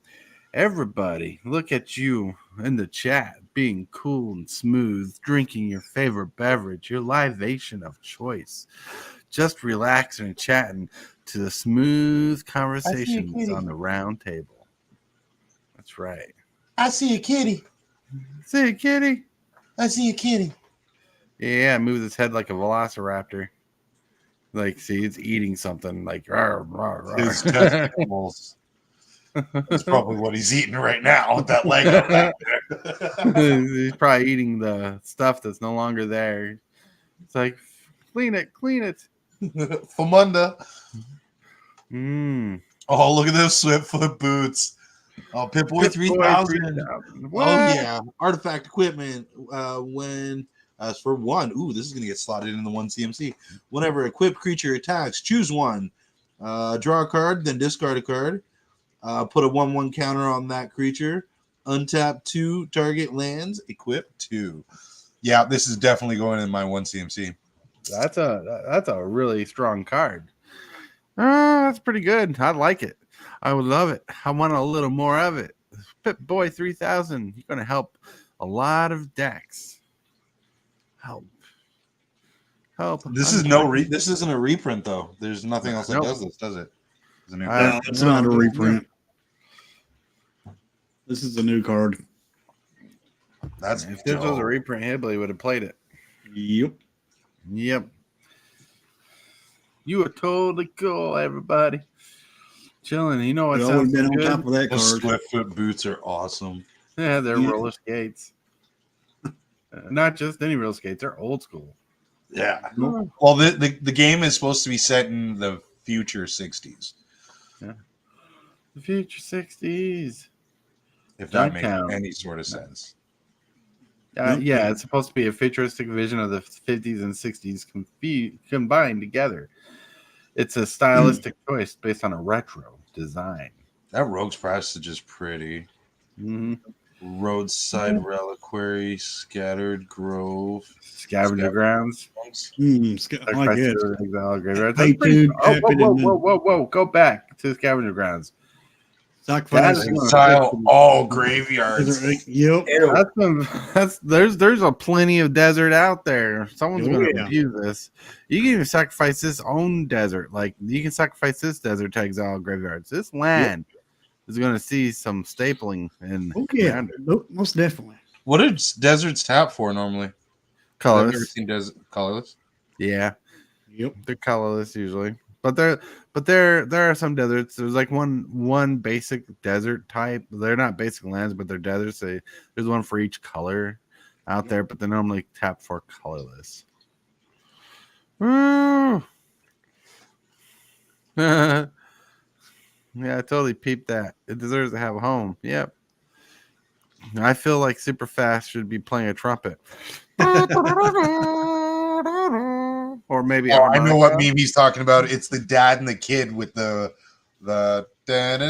[SPEAKER 2] everybody, look at you in the chat, being cool and smooth, drinking your favorite beverage, your libation of choice. Just relaxing and chatting to the smooth conversations on the round table. That's right.
[SPEAKER 3] I see a kitty.
[SPEAKER 2] See a kitty?
[SPEAKER 3] I see a kitty.
[SPEAKER 2] Yeah, moves its head like a velociraptor. Like, see, it's eating something like rawr, rawr, rawr.
[SPEAKER 3] His testicles. That's probably what he's eating right now with that leg up back there.
[SPEAKER 2] He's probably eating the stuff that's no longer there. It's like, clean it.
[SPEAKER 3] Famunda.
[SPEAKER 2] Oh,
[SPEAKER 3] look at those Swiftfoot boots. Oh, Pip-Boy 3000. Oh, yeah. Artifact equipment. When As for 1, ooh, this is going to get slotted in the 1 CMC. Whenever equipped creature attacks, choose 1. Draw a card, then discard a card. Put a 1/1 counter on that creature. Untap 2 target lands. Equip 2. Yeah, this is definitely going in my 1 CMC.
[SPEAKER 2] That's a really strong card. That's pretty good. I like it. I would love it. I want a little more of it. Pip Boy 3000. You're going to help a lot of decks. Help.
[SPEAKER 3] This isn't a reprint though. There's nothing else that does this, does it?
[SPEAKER 7] It's not a reprint. This is a new card.
[SPEAKER 2] If this was a reprint, Hibley would have played it. Yep. You were totally cool, everybody. Chilling. You know what sounds
[SPEAKER 7] been
[SPEAKER 2] good?
[SPEAKER 7] on top of that card.
[SPEAKER 3] Those Swiftfoot boots are awesome.
[SPEAKER 2] Yeah, they're roller skates. Not just any roller skates. They're old school.
[SPEAKER 3] Yeah. Well, the game is supposed to be set in the future 60s.
[SPEAKER 2] Yeah. The future 60s.
[SPEAKER 3] If that makes any sort of sense.
[SPEAKER 2] Yeah, it's supposed to be a futuristic vision of the 50s and 60s combined together. It's a stylistic choice based on a retro design.
[SPEAKER 3] That Rogue's Passage is pretty.
[SPEAKER 2] Mm-hmm.
[SPEAKER 3] Roadside Reliquary, Scattered Grove,
[SPEAKER 2] Scavenger Grounds.
[SPEAKER 7] I like it.
[SPEAKER 2] Whoa! Go back to Scavenger Grounds.
[SPEAKER 3] Style all graveyards.
[SPEAKER 7] Yep.
[SPEAKER 2] There's a plenty of desert out there. Someone's going to abuse this. You can even sacrifice this own desert. Like you can sacrifice this desert to exile graveyards. This land is going to see some stapling and
[SPEAKER 7] most definitely.
[SPEAKER 3] What do deserts tap for normally?
[SPEAKER 2] Colorless.
[SPEAKER 3] I've never seen colorless.
[SPEAKER 2] Yeah.
[SPEAKER 7] Yep.
[SPEAKER 2] They're colorless usually. But there are some deserts. There's like one basic desert type. They're not basic lands, but they're deserts. There's one for each color out there, but they normally tap for colorless. Yeah, I totally peeped that. It deserves to have a home. Yep. I feel like Super Fast should be playing a trumpet. Or maybe
[SPEAKER 3] I know what meme he's talking about. It's the dad and the kid with the and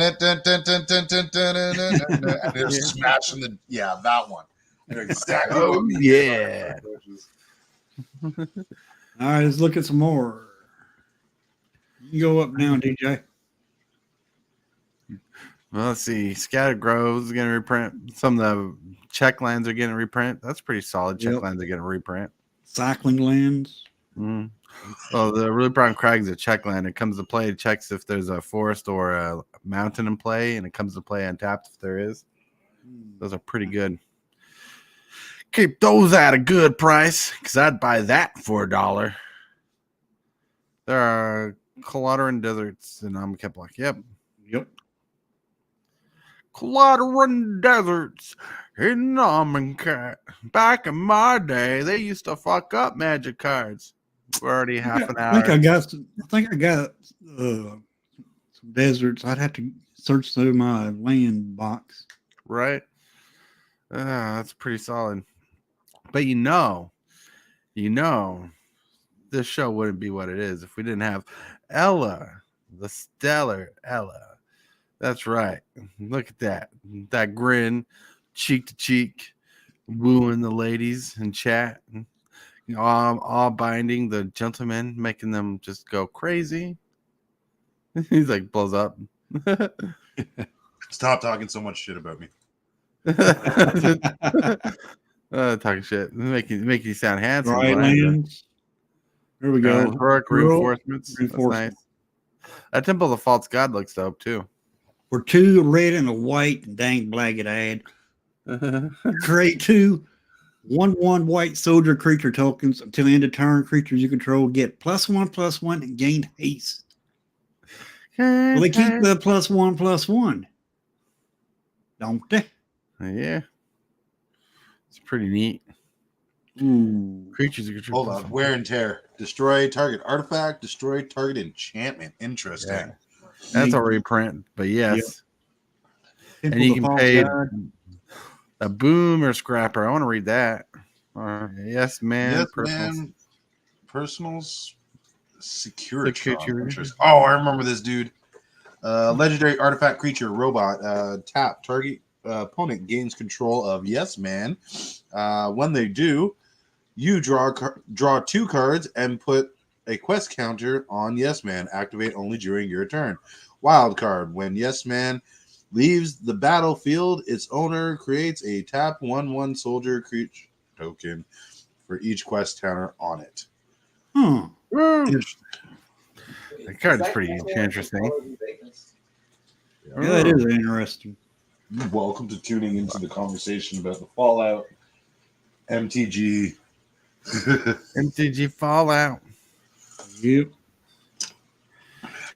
[SPEAKER 3] they're smashing that one. Exactly.
[SPEAKER 2] Oh yeah.
[SPEAKER 7] All right, let's look at some more. You go up now, DJ.
[SPEAKER 2] Well, let's see. Scattered Groves is going to reprint. Some of the check lands are getting a reprint. That's pretty solid. Check lands are getting a reprint.
[SPEAKER 7] Cycling lands.
[SPEAKER 2] Mm. Well, the Really Brown Crag is a check land. It comes to play. It checks if there's a forest or a mountain in play, and it comes to play untapped if there is. Those are pretty good. Keep those at a good price, because I'd buy that for $1. There are Calateran Deserts in Keplock. Yep. Calateran Deserts in Amonkhet. Back in my day, they used to fuck up Magic cards. We're already half an hour.
[SPEAKER 7] I think I got some deserts. I'd have to search through my land box.
[SPEAKER 2] Right? That's pretty solid. But you know, this show wouldn't be what it is if we didn't have Ella, the stellar Ella. That's right. Look at that grin, cheek to cheek, wooing the ladies in chat, all binding the gentlemen, making them just go crazy. He's like blows up.
[SPEAKER 3] Stop talking so much shit about me.
[SPEAKER 2] Talking shit, making you sound handsome.
[SPEAKER 7] Right lands. Here we go.
[SPEAKER 2] Heroic reinforcements. That's nice. That Temple of the False God looks dope too.
[SPEAKER 7] For 2 red and a white, and dang blagged ad. Create 2 1/1 white soldier creature tokens until end of turn. Creatures you control get +1/+1 and gain haste. Well, they keep the +1/+1, don't they?
[SPEAKER 2] Yeah, it's pretty neat.
[SPEAKER 7] Ooh.
[SPEAKER 2] Creatures you control.
[SPEAKER 3] Hold on. Wear and tear. Destroy target artifact. Destroy target enchantment. Interesting.
[SPEAKER 2] Yeah. That's a reprint, but yes.
[SPEAKER 7] Yep.
[SPEAKER 2] And you can pay a Boomer Scrapper. I want to read that. Yes, man.
[SPEAKER 3] Yes,
[SPEAKER 2] Personals.
[SPEAKER 3] man. Personals. Security.
[SPEAKER 2] Security.
[SPEAKER 3] Oh, I remember this dude. Legendary artifact creature robot. Tap target opponent gains control of Yes Man. When they do, you draw 2 cards and put a quest counter on Yes Man. Activate only during your turn. Wild card. When Yes Man leaves the battlefield, its owner creates a tap 1/1 soldier creature token for each quest counter on it.
[SPEAKER 2] The card's pretty interesting.
[SPEAKER 7] Yeah, it is interesting.
[SPEAKER 3] Welcome to tuning into the conversation about the Fallout MTG.
[SPEAKER 2] MTG Fallout.
[SPEAKER 7] Yep.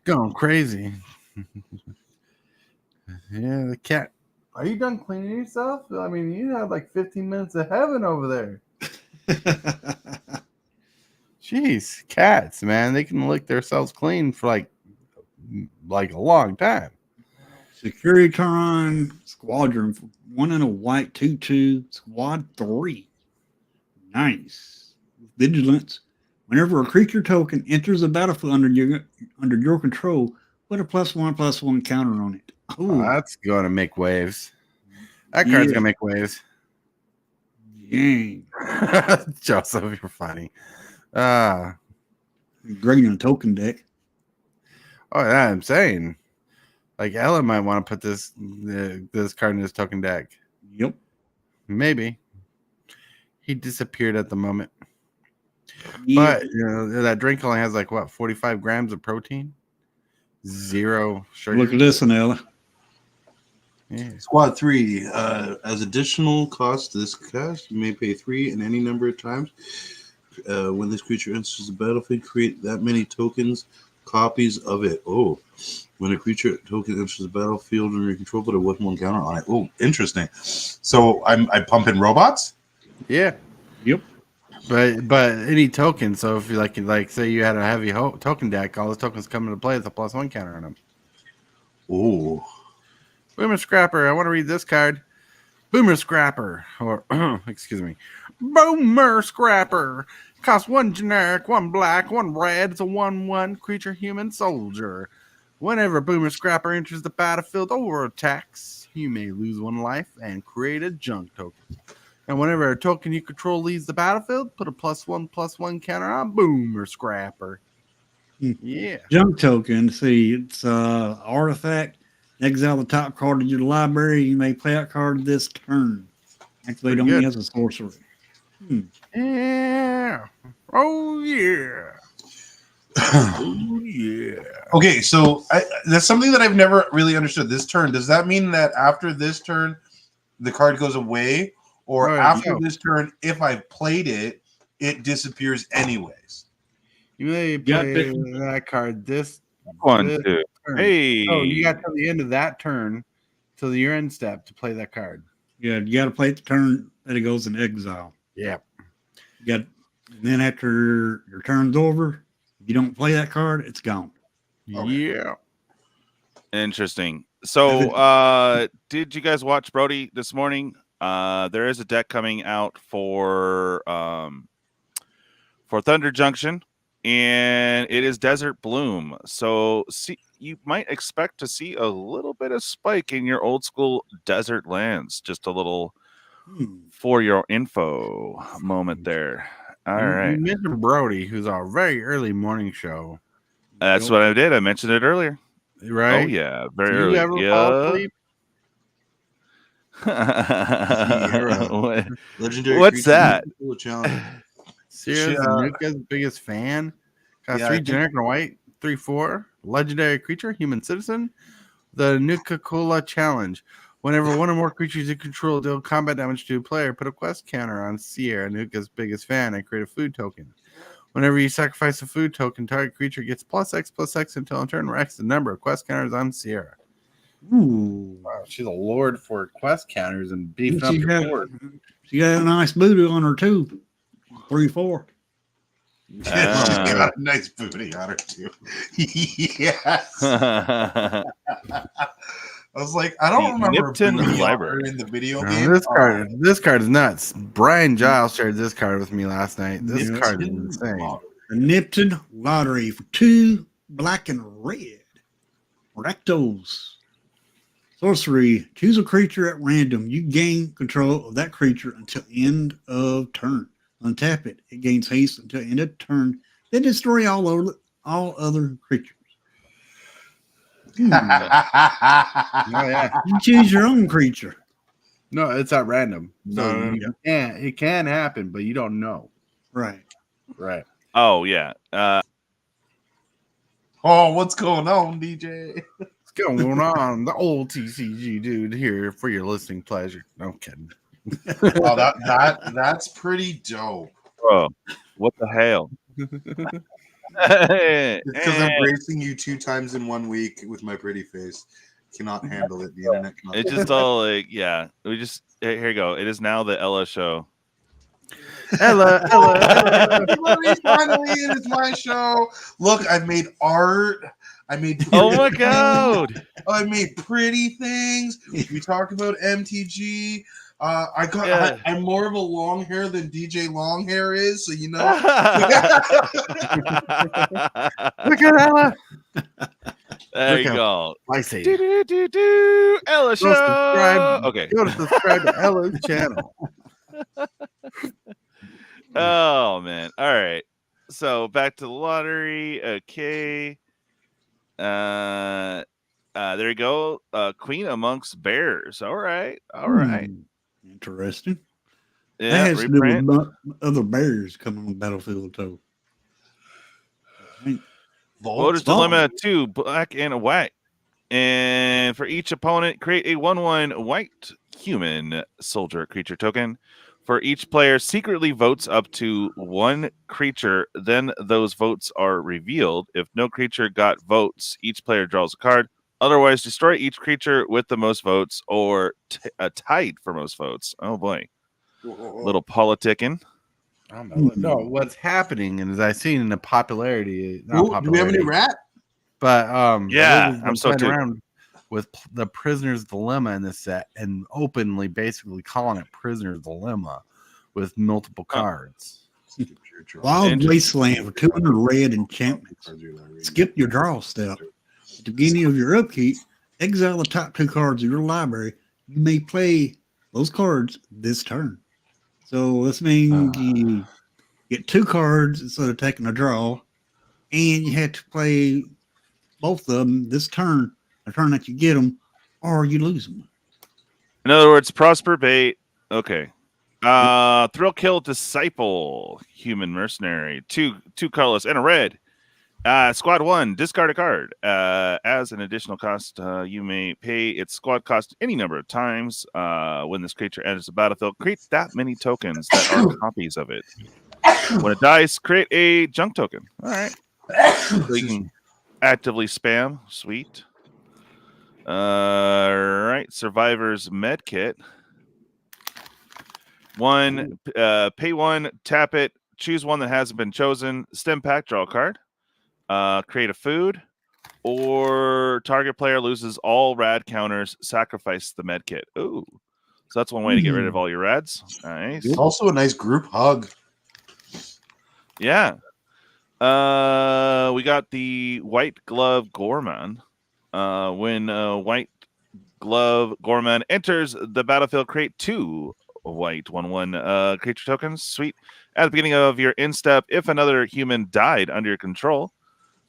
[SPEAKER 2] Going crazy. Yeah, the cat. Are you done cleaning yourself? I mean, you had like 15 minutes of heaven over there. Jeez, cats, man. They can lick themselves clean for like a long time.
[SPEAKER 7] Securitron Squadron, 1 and a white, 2/2, Squad 3. Nice. Vigilance. Whenever a creature token enters the battlefield under your control, put a +1/+1 counter on it.
[SPEAKER 2] Oh, that's going to make waves. That card's going to make waves.
[SPEAKER 7] Dang.
[SPEAKER 2] Joseph, you're funny.
[SPEAKER 7] Great in a token deck.
[SPEAKER 2] Oh, yeah, I'm saying. Like, Ellen might want to put this card in his token deck.
[SPEAKER 7] Yep.
[SPEAKER 2] Maybe. He disappeared at the moment.
[SPEAKER 7] Yeah.
[SPEAKER 2] But, you know, that drink only has, 45 grams of protein? 0 sugar.
[SPEAKER 7] Look at this one, Ella.
[SPEAKER 2] Yeah.
[SPEAKER 3] Squad 3. As additional cost to this cast, you may pay 3 in any number of times. When this creature enters the battlefield, create that many tokens, copies of it. Oh, when a creature token enters the battlefield under your control, put a 1/1 counter on it. Oh, interesting. So I pump in robots?
[SPEAKER 2] Yeah.
[SPEAKER 7] Yep.
[SPEAKER 2] But any token, so if you like say you had a heavy token deck, all those tokens come into play with a +1 counter on them.
[SPEAKER 3] Oh.
[SPEAKER 2] Boomer Scrapper. I want to read this card. Boomer Scrapper. Or, excuse me. Boomer Scrapper. Costs 1 generic, 1 black, 1 red. It's a 1/1 creature human soldier. Whenever Boomer Scrapper enters the battlefield or attacks, you may lose 1 life and create a junk token. And whenever a token you control leaves the battlefield, put a +1/+1 counter on Boomer Scrapper. Yeah.
[SPEAKER 7] Junk token. See, it's artifact. Exile the top card of your library. You may play that card this turn. Activate only
[SPEAKER 2] good.
[SPEAKER 7] as a sorcery.
[SPEAKER 2] Yeah. Oh, yeah. Oh, yeah.
[SPEAKER 3] Okay, so that's something that I've never really understood. This turn, does that mean that after this turn, the card goes away? Or after this turn, if I've played it, it disappears anyways?
[SPEAKER 2] You may play that card this
[SPEAKER 1] 1,
[SPEAKER 2] this
[SPEAKER 1] 2.
[SPEAKER 2] turn.
[SPEAKER 1] Hey.
[SPEAKER 2] Oh, you got till the end of that turn, till your end step to play that card.
[SPEAKER 7] Yeah, you got to play it the turn that it goes in exile.
[SPEAKER 2] Yeah.
[SPEAKER 7] And then after your turn's over, if you don't play that card, it's gone.
[SPEAKER 3] Okay.
[SPEAKER 2] Yeah.
[SPEAKER 1] Interesting. So, did you guys watch Brody this morning? There is a deck coming out for Thunder Junction, and it is Desert Bloom. So, you might expect to see a little bit of spike in your old school desert lands. Just a little for your info moment there. All right.
[SPEAKER 2] You mentioned Brody, who's our very early morning show.
[SPEAKER 1] That's what I did. I mentioned it earlier.
[SPEAKER 2] Right?
[SPEAKER 1] Oh, yeah. Very
[SPEAKER 2] Do
[SPEAKER 1] early.
[SPEAKER 2] you ever fall asleep?
[SPEAKER 3] Legendary
[SPEAKER 1] What's that?
[SPEAKER 2] Sierra's Nuka's biggest fan. Got 3 generic and white, 3/4. Legendary creature, human citizen. The Nuka-Cola challenge. Whenever one or more creatures you control deal combat damage to a player, put a quest counter on Sierra, Nuka's biggest fan, and create a food token. Whenever you sacrifice a food token, target creature gets +X/+X until on turn X the number of quest counters on Sierra.
[SPEAKER 7] Ooh.
[SPEAKER 2] Wow, she's a lord for quest counters and beefing up your board.
[SPEAKER 7] She got a nice booty on her too. 3/4.
[SPEAKER 3] She's got a nice booty on her too. Yes. I was like, I don't
[SPEAKER 1] The
[SPEAKER 3] remember
[SPEAKER 1] Nipton
[SPEAKER 3] Booney
[SPEAKER 1] Library.
[SPEAKER 3] in the video
[SPEAKER 2] No,
[SPEAKER 3] game.
[SPEAKER 2] this card is nuts. Brian Giles shared this card with me last night. This card is insane.
[SPEAKER 7] The Nipton Lottery for 2 black and red. Rectos. Sorcery. Choose a creature at random. You gain control of that creature until end of turn. Untap it. It gains haste until end of turn. Then destroy all other creatures.
[SPEAKER 2] Oh, yeah.
[SPEAKER 7] You choose your own creature.
[SPEAKER 2] No, it's at random. So
[SPEAKER 3] No.
[SPEAKER 2] you can't, it can happen, but you don't know.
[SPEAKER 7] Right.
[SPEAKER 2] Right.
[SPEAKER 1] Oh yeah.
[SPEAKER 3] Oh, what's going on, DJ?
[SPEAKER 2] What's going on? The old TCG dude here for your listening pleasure. No, I'm kidding.
[SPEAKER 3] Oh, that's pretty dope.
[SPEAKER 1] Bro, what the hell?
[SPEAKER 3] It's because I'm bracing you 2 times in 1 week with my pretty face. Cannot handle it. The internet cannot.
[SPEAKER 1] It's just all like, yeah. We just here you go. It is now the Ella show.
[SPEAKER 2] Ella.
[SPEAKER 3] Finally, it is my show. Look, I've made art. I made.
[SPEAKER 1] Oh my god!
[SPEAKER 3] I made pretty things. We talked about MTG. I'm more of a long hair than DJ Long Hair is, so you know.
[SPEAKER 2] Look at Ella.
[SPEAKER 1] There
[SPEAKER 2] Look
[SPEAKER 1] you
[SPEAKER 2] how
[SPEAKER 1] go.
[SPEAKER 2] I say
[SPEAKER 1] Ella show.
[SPEAKER 2] subscribe.
[SPEAKER 1] Okay.
[SPEAKER 2] Go to subscribe to Ella's channel.
[SPEAKER 1] Oh man. All right. So back to the lottery. Okay. There you go. Queen amongst bears. All right. All right.
[SPEAKER 7] Interesting.
[SPEAKER 1] Yeah.
[SPEAKER 7] That has
[SPEAKER 1] Reprint.
[SPEAKER 7] to do with other bears coming on the battlefield too.
[SPEAKER 1] Voter's Dilemma 2, black and a white. And for each opponent, create a 1/1 white human soldier creature token. For each player, secretly votes up to 1 creature. Then those votes are revealed. If no creature got votes, each player draws a card. Otherwise, destroy each creature with the most votes or tied for most votes. Oh boy. Little politicking.
[SPEAKER 2] No, what's happening is I seen in the popularity.
[SPEAKER 3] Ooh, do we have any rat?
[SPEAKER 2] But
[SPEAKER 1] Yeah,
[SPEAKER 2] Wizards
[SPEAKER 1] I'm
[SPEAKER 2] been
[SPEAKER 1] so
[SPEAKER 2] playing
[SPEAKER 1] too.
[SPEAKER 2] around with the Prisoner's Dilemma in this set and openly basically calling it Prisoner's Dilemma with multiple cards.
[SPEAKER 7] Wild Wasteland for 200 red enchantments. Skip your draw step. At the beginning of your upkeep, exile the top 2 cards of your library. You may play those cards this turn. So this means you get 2 cards instead of taking a draw, and you have to play both of them this turn, the turn that you get them, or you lose them.
[SPEAKER 1] In other words, Prosper Bait. Okay. Thrill Kill Disciple, Human Mercenary, two colorless and a red. Squad 1, discard a card. As an additional cost, you may pay its squad cost any number of times. When this creature enters the battlefield, create that many tokens that are copies of it. When it dies, create a junk token. All right. So you can actively spam. Sweet. All right. Survivor's Med Kit. 1, pay 1, tap it, choose one that hasn't been chosen, stem pack, draw a card, create a food, or target player loses all rad counters, sacrifice the med kit. Ooh. So that's one way to get rid of all your rads. Nice.
[SPEAKER 3] It's also a nice group hug.
[SPEAKER 1] Yeah. We got the White Glove Gorman. When White Glove Gorman enters the battlefield, create 2 white 1/1 creature tokens. Sweet. At the beginning of your instep, if another human died under your control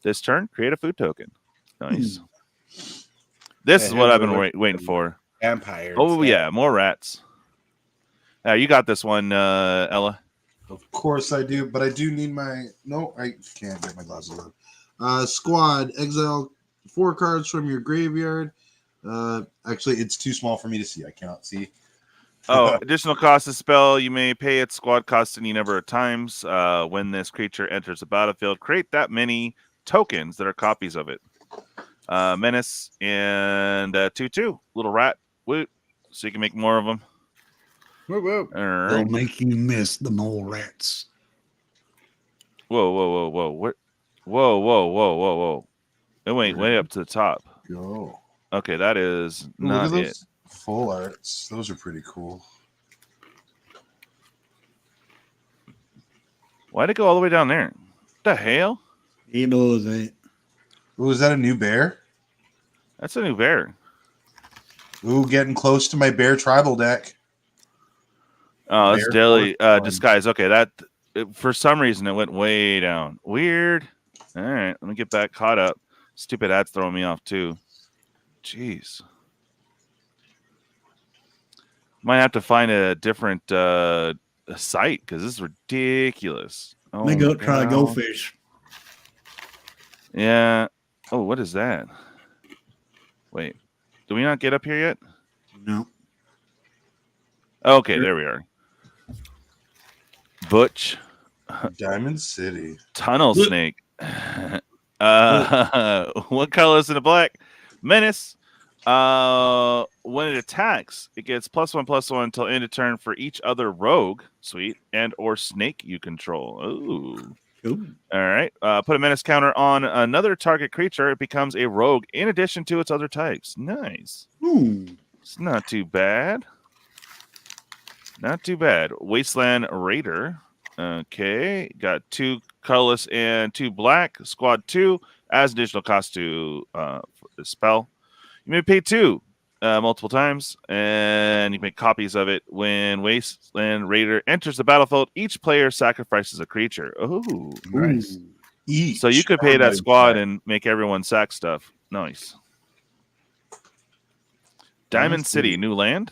[SPEAKER 1] this turn, create a food token. Nice. This is what I've been waiting for.
[SPEAKER 2] Vampires.
[SPEAKER 1] Oh yeah, more rats. You got this one, Ella.
[SPEAKER 3] Of course I do, but I do need my. No, I can't get my glasses on. Squad, exile 4 cards from your graveyard. Actually, it's too small for me to see. I cannot see.
[SPEAKER 1] Oh, additional cost of spell. You may pay its squad cost any number of times. When this creature enters the battlefield, create that many tokens that are copies of it. Menace and 2/2. Little rat. Woot. So you can make more of them.
[SPEAKER 2] Whoop, whoop.
[SPEAKER 1] All right.
[SPEAKER 7] They'll make you miss the mole rats.
[SPEAKER 1] Whoa. What? Whoa. It went way up to the top.
[SPEAKER 3] Go.
[SPEAKER 1] Okay, that is
[SPEAKER 3] Look
[SPEAKER 1] not
[SPEAKER 3] at those
[SPEAKER 1] it.
[SPEAKER 3] full arts. Those are pretty cool.
[SPEAKER 1] Why'd it go all the way down there? What the hell?
[SPEAKER 7] It does that.
[SPEAKER 3] Ooh, is that a new bear?
[SPEAKER 1] That's a new bear.
[SPEAKER 3] Ooh, getting close to my bear tribal deck.
[SPEAKER 1] Oh, that's
[SPEAKER 3] Bear
[SPEAKER 1] daily
[SPEAKER 3] Force One.
[SPEAKER 1] disguise. Okay, for some reason it went way down. Weird. All right, let me get back caught up. Stupid ads throwing me off too. Jeez. Might have to find a different site because this is ridiculous. Oh,
[SPEAKER 7] They go try
[SPEAKER 1] wow.
[SPEAKER 7] Go Fish.
[SPEAKER 1] Yeah. Oh, what is that? Wait, do we not get up here yet?
[SPEAKER 7] No.
[SPEAKER 1] Okay, there we are. Butch
[SPEAKER 3] Diamond City.
[SPEAKER 1] Tunnel
[SPEAKER 7] Look.
[SPEAKER 1] Snake. What color is in the black? Menace. When it attacks, it gets +1/+1 until end of turn for each other rogue, sweet, and or snake you control. Ooh.
[SPEAKER 7] Cool.
[SPEAKER 1] All right. Put a menace counter on another target creature. It becomes a rogue in addition to its other types. Nice.
[SPEAKER 7] Ooh.
[SPEAKER 1] It's not too bad. Not too bad. Wasteland Raider. Okay. Got 2 colorless and 2 black. Squad 2 as additional cost to for the spell. You may pay 2 multiple times, and you can make copies of it. When Wasteland Raider enters the battlefield, each player sacrifices a creature. Oh,
[SPEAKER 3] Nice. Each.
[SPEAKER 1] so you could pay that squad and make everyone sack stuff. Nice. Diamond City, new land.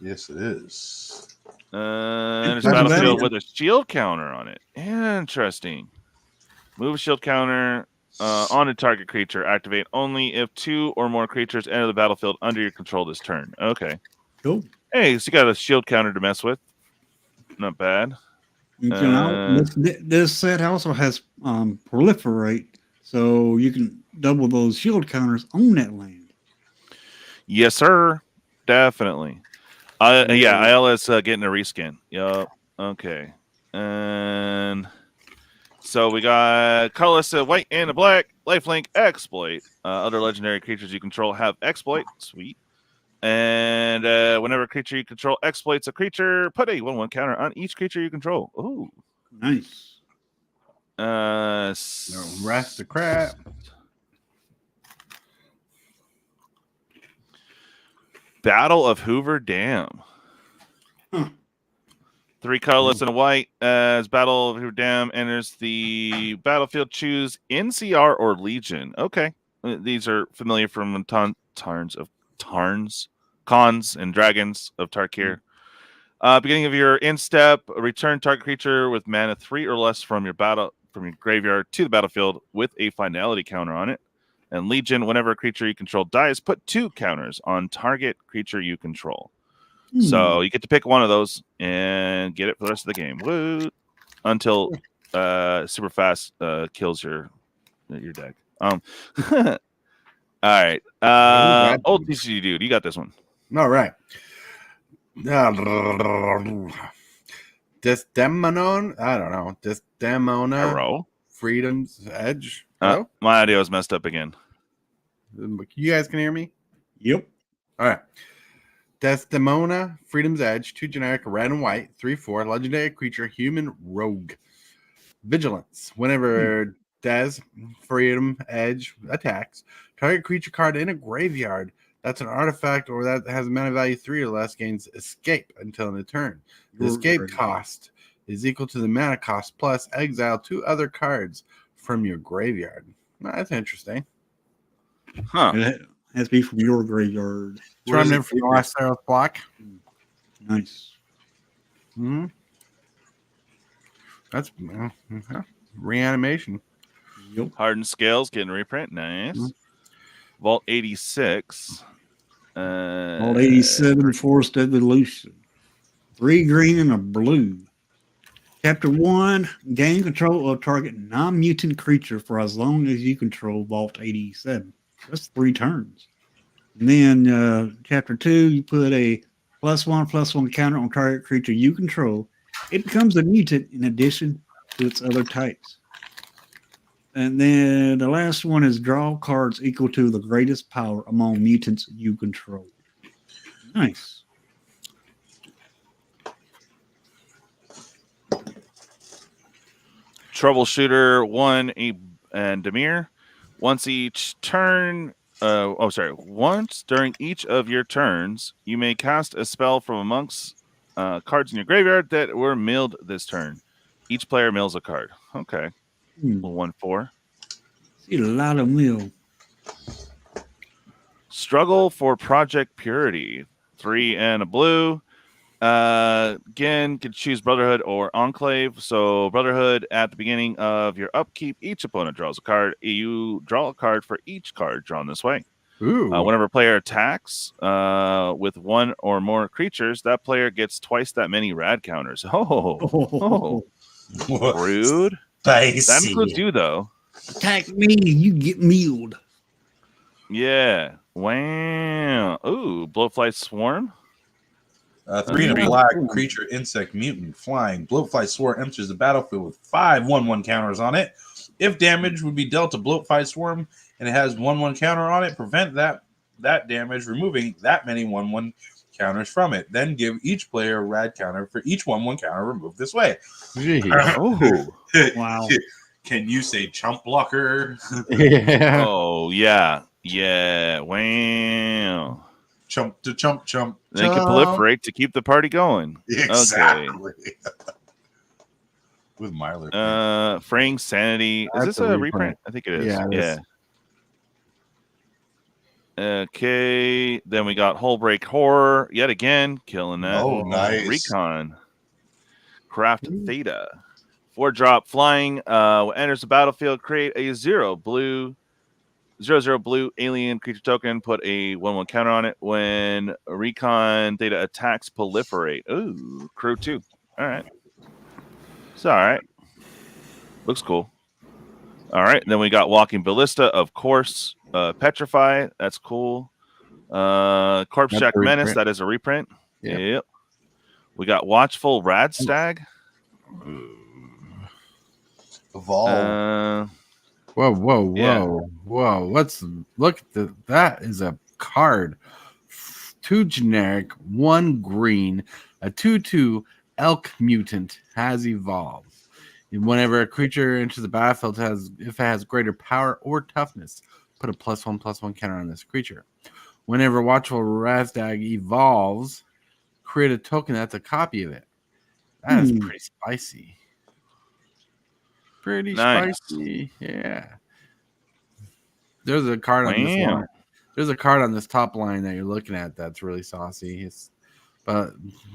[SPEAKER 3] Yes, it is.
[SPEAKER 1] There's
[SPEAKER 7] There's
[SPEAKER 1] a
[SPEAKER 7] a
[SPEAKER 1] battlefield
[SPEAKER 7] battle-
[SPEAKER 1] with a shield counter on it. Interesting. Move a shield counter on a target creature. Activate only if 2 or more creatures enter the battlefield under your control this turn. Okay.
[SPEAKER 7] Cool.
[SPEAKER 1] Hey, so you got a shield counter to mess with. Not bad.
[SPEAKER 7] You know, this set also has proliferate, so you can double those shield counters on that land.
[SPEAKER 1] Yes, sir. Definitely. Yeah, ILS getting a reskin. Yup. Okay. And so we got colorless, a white, and a black. Lifelink exploit. Other legendary creatures you control have exploit. Sweet. And whenever a creature you control exploits a creature, put a 1/1 counter on each creature you control. Oh,
[SPEAKER 7] Nice.
[SPEAKER 2] Aristocrat.
[SPEAKER 1] Battle of Hoover Dam.
[SPEAKER 7] Huh.
[SPEAKER 1] 3 colorless and a white. As Battle of Hoover Dam enters the battlefield, choose NCR or Legion. Okay. These are familiar from Cons and Dragons of Tarkir. Beginning of your end step, return target creature with mana 3 or less from your graveyard to the battlefield with a finality counter on it. And Legion, whenever a creature you control dies, put 2 counters on target creature you control. So you get to pick one of those and get it for the rest of the game. Woo! Until super fast kills your deck. All right. Old TCGDude, you got this one.
[SPEAKER 2] All right. Desdemona. I don't know. Desdemona.
[SPEAKER 1] Hello.
[SPEAKER 2] Freedom's Edge. Hello?
[SPEAKER 1] My audio is messed up again.
[SPEAKER 2] You guys can hear me?
[SPEAKER 7] Yep.
[SPEAKER 2] All right. Desdemona, Freedom's Edge, 2 generic, red and white, 3/4, legendary creature, human rogue. Vigilance. Whenever Des, Freedom, Edge attacks, target creature card in a graveyard that's an artifact or that has a mana value 3 or less gains escape until end of turn. The escape cost is equal to the mana cost plus exile 2 other cards from your graveyard. That's interesting.
[SPEAKER 1] Huh.
[SPEAKER 7] It has to be from your graveyard.
[SPEAKER 2] Trying in from the last Sarah's block.
[SPEAKER 7] Nice.
[SPEAKER 2] Hmm. That's reanimation.
[SPEAKER 7] Yep.
[SPEAKER 1] Hardened Scales getting reprint. Nice. Vault 86.
[SPEAKER 7] All 87 Forced Evolution. 3 green and a blue. Chapter 1, gain control of target non-mutant creature for as long as you control Vault 87. That's 3 turns. And then Chapter 2, you put a +1/+1 counter on target creature you control. It becomes a mutant in addition to its other types. And then the last one is draw cards equal to the greatest power among mutants you control. Nice.
[SPEAKER 1] Troubleshooter 1 and Demir. Once during each of your turns, you may cast a spell from amongst cards in your graveyard that were milled this turn. Each player mills a card. Okay. 1/4.
[SPEAKER 7] See a lot of mill.
[SPEAKER 1] Struggle for Project Purity. 3 and a blue. Again, can choose Brotherhood or Enclave. So Brotherhood, at the beginning of your upkeep, each opponent draws a card. You draw a card for each card drawn this way.
[SPEAKER 2] Ooh.
[SPEAKER 1] Whenever a player attacks with one or more creatures, that player gets twice that many rad counters. Oh. Rude.
[SPEAKER 3] Spicy.
[SPEAKER 1] That includes you, though.
[SPEAKER 7] Attack me, you get milled.
[SPEAKER 1] Yeah. Wow. Ooh, Blowfly Swarm.
[SPEAKER 3] 3 and a black creature, insect, mutant, flying. Bloatfly Swarm enters the battlefield with 5 1/1 counters on it. If damage would be dealt to Bloatfly Swarm and it has 1/1 counter on it, prevent that damage, removing that many 1/1 counters from it. Then give each player a rad counter for each 1/1 counter removed this way.
[SPEAKER 1] Oh.
[SPEAKER 7] Wow.
[SPEAKER 3] Can you say chump blocker?
[SPEAKER 2] Yeah.
[SPEAKER 1] Oh, yeah. Yeah. Wow.
[SPEAKER 3] Chump to chump, chump.
[SPEAKER 1] They can proliferate to keep the party going.
[SPEAKER 3] Exactly. With Myler.
[SPEAKER 1] Fraying Sanity. Is this a reprint? I think it is.
[SPEAKER 2] Yeah, it is.
[SPEAKER 1] Okay. Then we got Hullbreak Horror yet again, killing that.
[SPEAKER 3] Oh, nice.
[SPEAKER 1] Recon. Craft Theta. 4-drop flying. Enters the battlefield. Create a 0 blue alien creature token. Put a 1/1 counter on it. When Recon Theta attacks, proliferate. Ooh, crew 2. All right. It's all right. Looks cool. All right. Then we got Walking Ballista, of course. Petrify. That's cool. Corpse Shack Menace. That is a reprint. Yep. We got Watchful Radstag.
[SPEAKER 3] Evolve.
[SPEAKER 2] Whoa. Let's look at that is a card. 2 generic, 1 green, a 2/2 elk mutant has evolved. And whenever a creature enters the battlefield, if it has greater power or toughness, put a +1/+1 counter on this creature. Whenever Watchful Razdag evolves, create a token that's a copy of it. That is pretty spicy. Pretty spicy. Yeah. There's a card on this line. There's a card on this top line that you're looking at that's really saucy. It's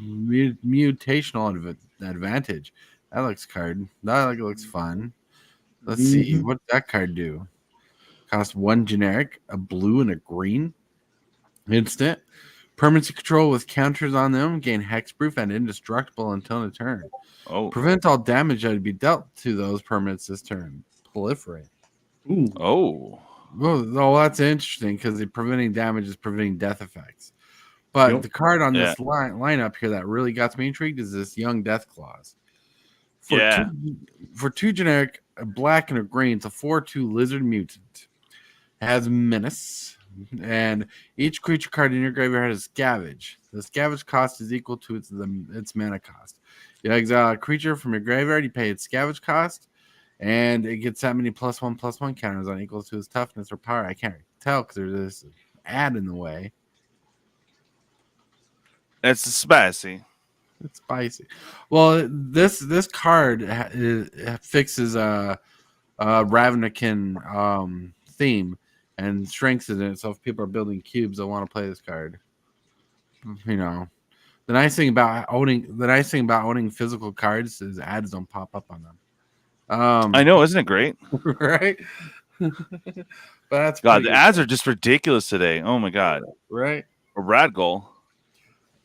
[SPEAKER 2] mutational advantage. That looks fun. Let's see. What does that card do? Cost 1 generic, a blue, and a green. Instant. Permanency control with counters on them. Gain hexproof and indestructible until the turn.
[SPEAKER 1] Oh.
[SPEAKER 2] Prevent all damage that would be dealt to those permanents this turn. Proliferate.
[SPEAKER 7] Ooh.
[SPEAKER 1] Oh.
[SPEAKER 2] Well, that's interesting because preventing damage is preventing death effects. But the card on this lineup here that really got me intrigued is this Young Death Clause. For 2 generic, a black and a green, it's a 4/2 lizard mutant. It has menace, and each creature card in your graveyard has scavenge. The scavenge cost is equal to its mana cost. You exile a creature from your graveyard, you pay its scavenge cost, and it gets that many +1/+1 counters on equal to its toughness or power. I can't tell because there's this ad in the way.
[SPEAKER 1] It's spicy.
[SPEAKER 2] It's spicy. Well, this card fixes a Ravnican theme and strengthens it. So if people are building cubes, they'll want to play this card. You know, the nice thing about owning physical cards is ads don't pop up on them.
[SPEAKER 1] I know, isn't it great?
[SPEAKER 2] Right? But that's
[SPEAKER 1] God, the ads are just ridiculous today. Oh my God.
[SPEAKER 2] Right?
[SPEAKER 1] A rad goal.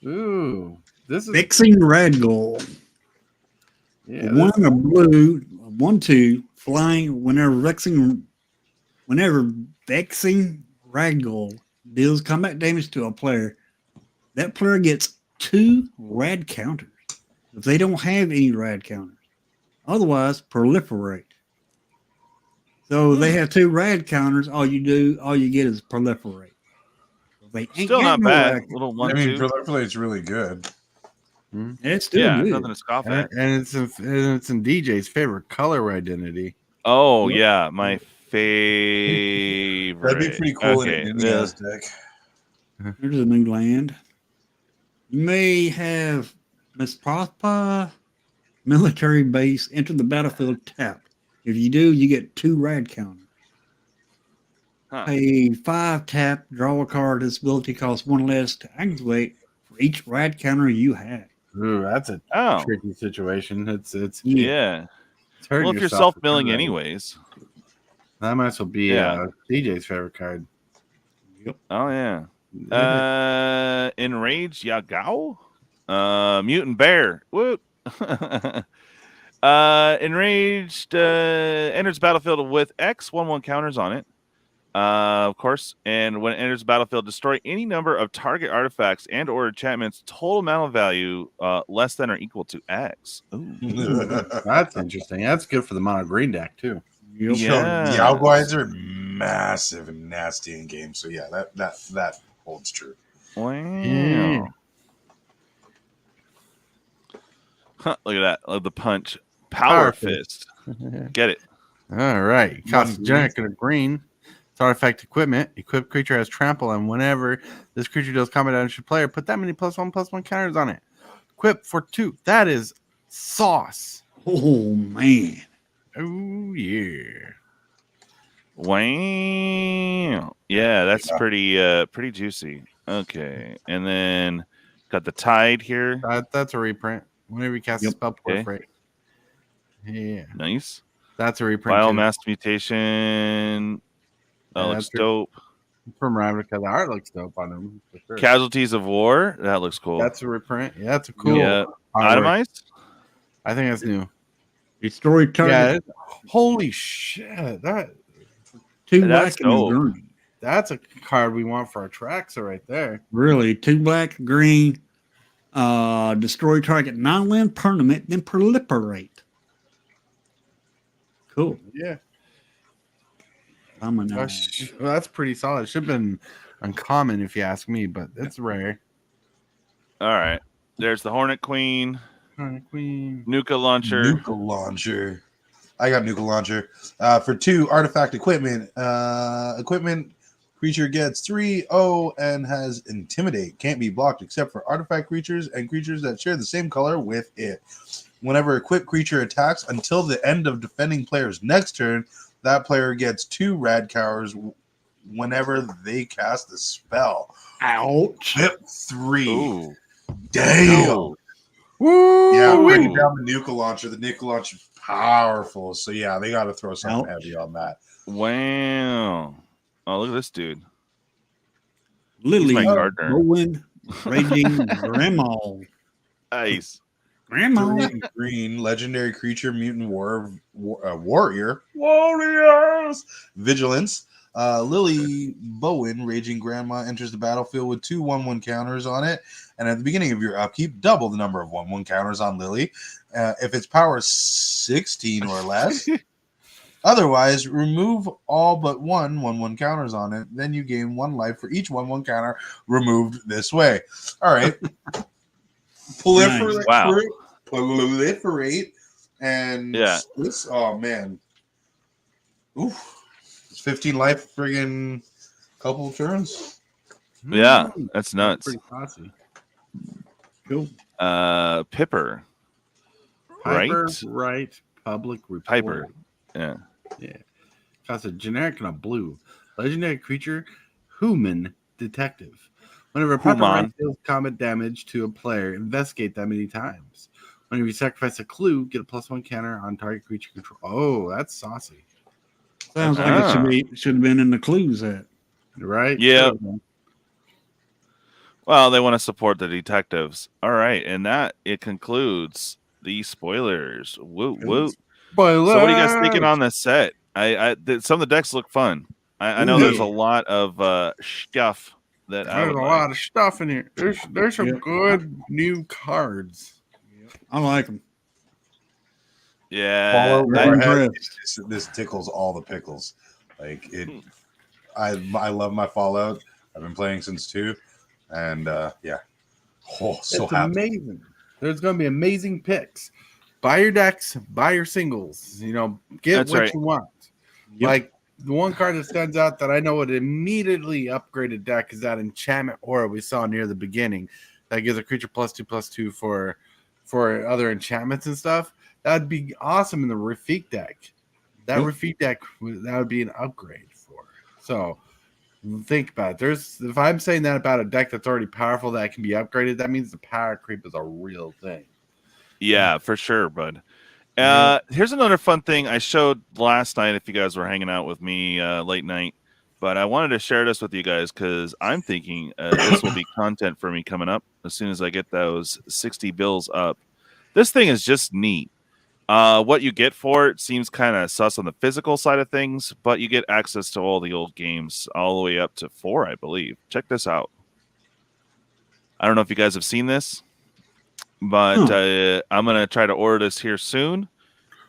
[SPEAKER 2] Ooh. This is
[SPEAKER 7] Fixing Red Gold.
[SPEAKER 2] Yeah,
[SPEAKER 7] 1 a blue, 1/2 flying. Whenever vexing Red Gold deals combat damage to a player, that player gets 2 rad counters. If they don't have any rad counters, otherwise proliferate. So they have 2 rad counters. All you get is proliferate. They ain't
[SPEAKER 1] Still
[SPEAKER 7] got
[SPEAKER 1] not
[SPEAKER 7] no
[SPEAKER 1] bad.
[SPEAKER 7] rad.
[SPEAKER 1] Little
[SPEAKER 3] I
[SPEAKER 1] 1
[SPEAKER 3] mean,
[SPEAKER 1] 2.
[SPEAKER 3] proliferate's really good.
[SPEAKER 7] It's still
[SPEAKER 1] Yeah,
[SPEAKER 7] good.
[SPEAKER 1] nothing to scoff
[SPEAKER 2] And
[SPEAKER 1] at.
[SPEAKER 2] it's in DJ's favorite color identity.
[SPEAKER 1] Oh yeah, my favorite.
[SPEAKER 3] That'd be pretty cool
[SPEAKER 1] Okay,
[SPEAKER 3] in a Mini-As deck.
[SPEAKER 7] There's a new land. You may have Miss Prospa military base enter the battlefield tapped. If you do, you get 2 rad counters.
[SPEAKER 1] Huh.
[SPEAKER 7] Pay 5 tap, draw a card. This ability costs 1 less to activate for each rad counter you have.
[SPEAKER 2] Ooh, that's a
[SPEAKER 1] Oh
[SPEAKER 2] tricky situation. It's
[SPEAKER 1] yeah.
[SPEAKER 2] it's hurting
[SPEAKER 1] Well, if you're
[SPEAKER 2] yourself
[SPEAKER 1] self milling
[SPEAKER 2] for card.
[SPEAKER 1] anyways.
[SPEAKER 2] That might as well be
[SPEAKER 1] Yeah.
[SPEAKER 2] DJ's favorite card.
[SPEAKER 1] Oh yeah. Enraged Yagao? Mutant Bear. Whoop. Enraged enters battlefield with X 1/1 counters on it. Of course, and when it enters the battlefield, destroy any number of target artifacts and or enchantments total amount of value less than or equal to X. Ooh.
[SPEAKER 2] That's interesting. That's good for the mono green deck too.
[SPEAKER 1] Yeah.
[SPEAKER 3] Yao Guides are massive and nasty in game. So yeah, that holds true.
[SPEAKER 1] Wow.
[SPEAKER 2] Yeah.
[SPEAKER 1] Huh, look at that. Love the punch. Power Fist. Get it.
[SPEAKER 2] All right. Cost
[SPEAKER 3] One
[SPEAKER 2] generic and a green. It's artifact equipment. Equipped creature has trample, and whenever this creature deals combat damage to player, put that many +1/+1 counters on it. Equip for 2. That is sauce.
[SPEAKER 7] Oh man.
[SPEAKER 2] Oh yeah.
[SPEAKER 1] Wow. Yeah, that's pretty juicy. Okay. And then got the Tide here.
[SPEAKER 2] That's a reprint. Whenever you cast a spell, proliferate. Yeah,
[SPEAKER 1] Nice.
[SPEAKER 2] that's a reprint.
[SPEAKER 1] Biomass Mutation. That
[SPEAKER 2] Yeah,
[SPEAKER 1] looks
[SPEAKER 2] that's
[SPEAKER 1] dope.
[SPEAKER 2] from Ravnica. The art looks dope on them for sure.
[SPEAKER 1] Casualties of War. That looks cool.
[SPEAKER 2] That's a reprint. Yeah, that's a cool.
[SPEAKER 1] Yeah.
[SPEAKER 2] artwork.
[SPEAKER 1] Itemized?
[SPEAKER 2] I think that's new.
[SPEAKER 7] Destroy target.
[SPEAKER 2] Yeah. Holy shit!
[SPEAKER 7] 2
[SPEAKER 1] That's
[SPEAKER 7] black and a
[SPEAKER 1] dope.
[SPEAKER 7] green.
[SPEAKER 2] That's a card we want for our Traxa right there.
[SPEAKER 7] Really, 2 black, green. Destroy target non-land permanent, then proliferate. Cool.
[SPEAKER 2] Yeah,
[SPEAKER 7] I'm a
[SPEAKER 2] that's pretty solid. It should have been uncommon if you ask me, but it's rare.
[SPEAKER 1] All right. There's the Hornet Queen.
[SPEAKER 2] Queen.
[SPEAKER 1] Nuka Launcher.
[SPEAKER 3] Nuka Launcher. I got Nuka Launcher. For 2 artifact equipment. Equipment creature gets 3/0 and has Intimidate. Can't be blocked except for artifact creatures and creatures that share the same color with it. Whenever equipped creature attacks until the end of defending player's next turn, that player gets 2 rad counters whenever they cast a spell.
[SPEAKER 7] Ouch.
[SPEAKER 3] Flip 3.
[SPEAKER 1] Ooh.
[SPEAKER 3] Damn.
[SPEAKER 1] No.
[SPEAKER 2] Woo!
[SPEAKER 3] Yeah, bring down the Nuka Launcher. The Nuka Launcher is powerful. So yeah, they got to throw something
[SPEAKER 7] Ouch.
[SPEAKER 3] heavy on that.
[SPEAKER 1] Wow. Oh, look at this dude.
[SPEAKER 7] Lily,
[SPEAKER 1] my gardener.
[SPEAKER 7] Rowan, Raging Grandma.
[SPEAKER 1] Nice.
[SPEAKER 7] Grandma.
[SPEAKER 3] Green, legendary creature, mutant warrior. Warriors! Vigilance. Lily Bowen, Raging Grandma, enters the battlefield with 2 1/1 counters on it. And at the beginning of your upkeep, double the number of 1/1 counters on Lily. If its power is 16 or less. Otherwise, remove all but 1/1 counters on it. Then you gain 1 life for each 1/1 counter removed this way. All right. Proliferate.
[SPEAKER 1] Wow.
[SPEAKER 3] Proliferate. And
[SPEAKER 1] Yeah.
[SPEAKER 3] this, oh man. Oof. It's 15 life friggin' couple turns.
[SPEAKER 1] Yeah, that's nuts.
[SPEAKER 2] Pretty saucy.
[SPEAKER 7] Cool.
[SPEAKER 1] Pipper.
[SPEAKER 2] Piper,
[SPEAKER 1] Right?
[SPEAKER 2] right. Public report.
[SPEAKER 1] Piper. Yeah.
[SPEAKER 2] Yeah. Costs a generic and a blue. Legendary creature, Human Detective. Whenever a Piper
[SPEAKER 1] Human.
[SPEAKER 2] right deals combat damage to a player, investigate that many times. Whenever you sacrifice a clue, get a +1 counter on target creature control. Oh, that's saucy.
[SPEAKER 7] Sounds like it should have been in the clues set.
[SPEAKER 2] Right?
[SPEAKER 1] Yeah. Well, they want to support the detectives. All right, and that it concludes the spoilers. Woo woo.
[SPEAKER 2] Spoiler.
[SPEAKER 1] So, what are you guys thinking on this set? Some of the decks look fun. I know there's a lot of stuff that I
[SPEAKER 2] There's
[SPEAKER 1] would
[SPEAKER 2] a
[SPEAKER 1] like.
[SPEAKER 2] lot of stuff in here. There's some good new cards.
[SPEAKER 7] I like them.
[SPEAKER 1] Yeah.
[SPEAKER 3] Warhead, this tickles all the pickles. Like it, I love my Fallout. I've been playing since 2, and yeah, so
[SPEAKER 2] it's
[SPEAKER 3] happy.
[SPEAKER 2] amazing. There's going to be amazing picks. Buy your decks, buy your singles. You know, get
[SPEAKER 1] That's
[SPEAKER 2] what
[SPEAKER 1] right.
[SPEAKER 2] you want.
[SPEAKER 7] Yep.
[SPEAKER 2] Like the one card that stands out that I know would immediately upgrade a deck is that Enchantment Aura we saw near the beginning. That gives a creature +2/+2 for other enchantments and stuff. That'd be awesome in the Rafik deck. That Rafik deck, that would be an upgrade for. So think about it. If I'm saying that about a deck that's already powerful that can be upgraded, that means the power creep is a real thing.
[SPEAKER 1] Yeah, for sure, bud. Here's another fun thing I showed last night if you guys were hanging out with me late night. But I wanted to share this with you guys because I'm thinking this will be content for me coming up as soon as I get those 60 bills up. This thing is just neat. What you get for it seems kind of sus on the physical side of things, but you get access to all the old games all the way up to 4, I believe. Check this out. I don't know if you guys have seen this, but I'm going to try to order this here soon.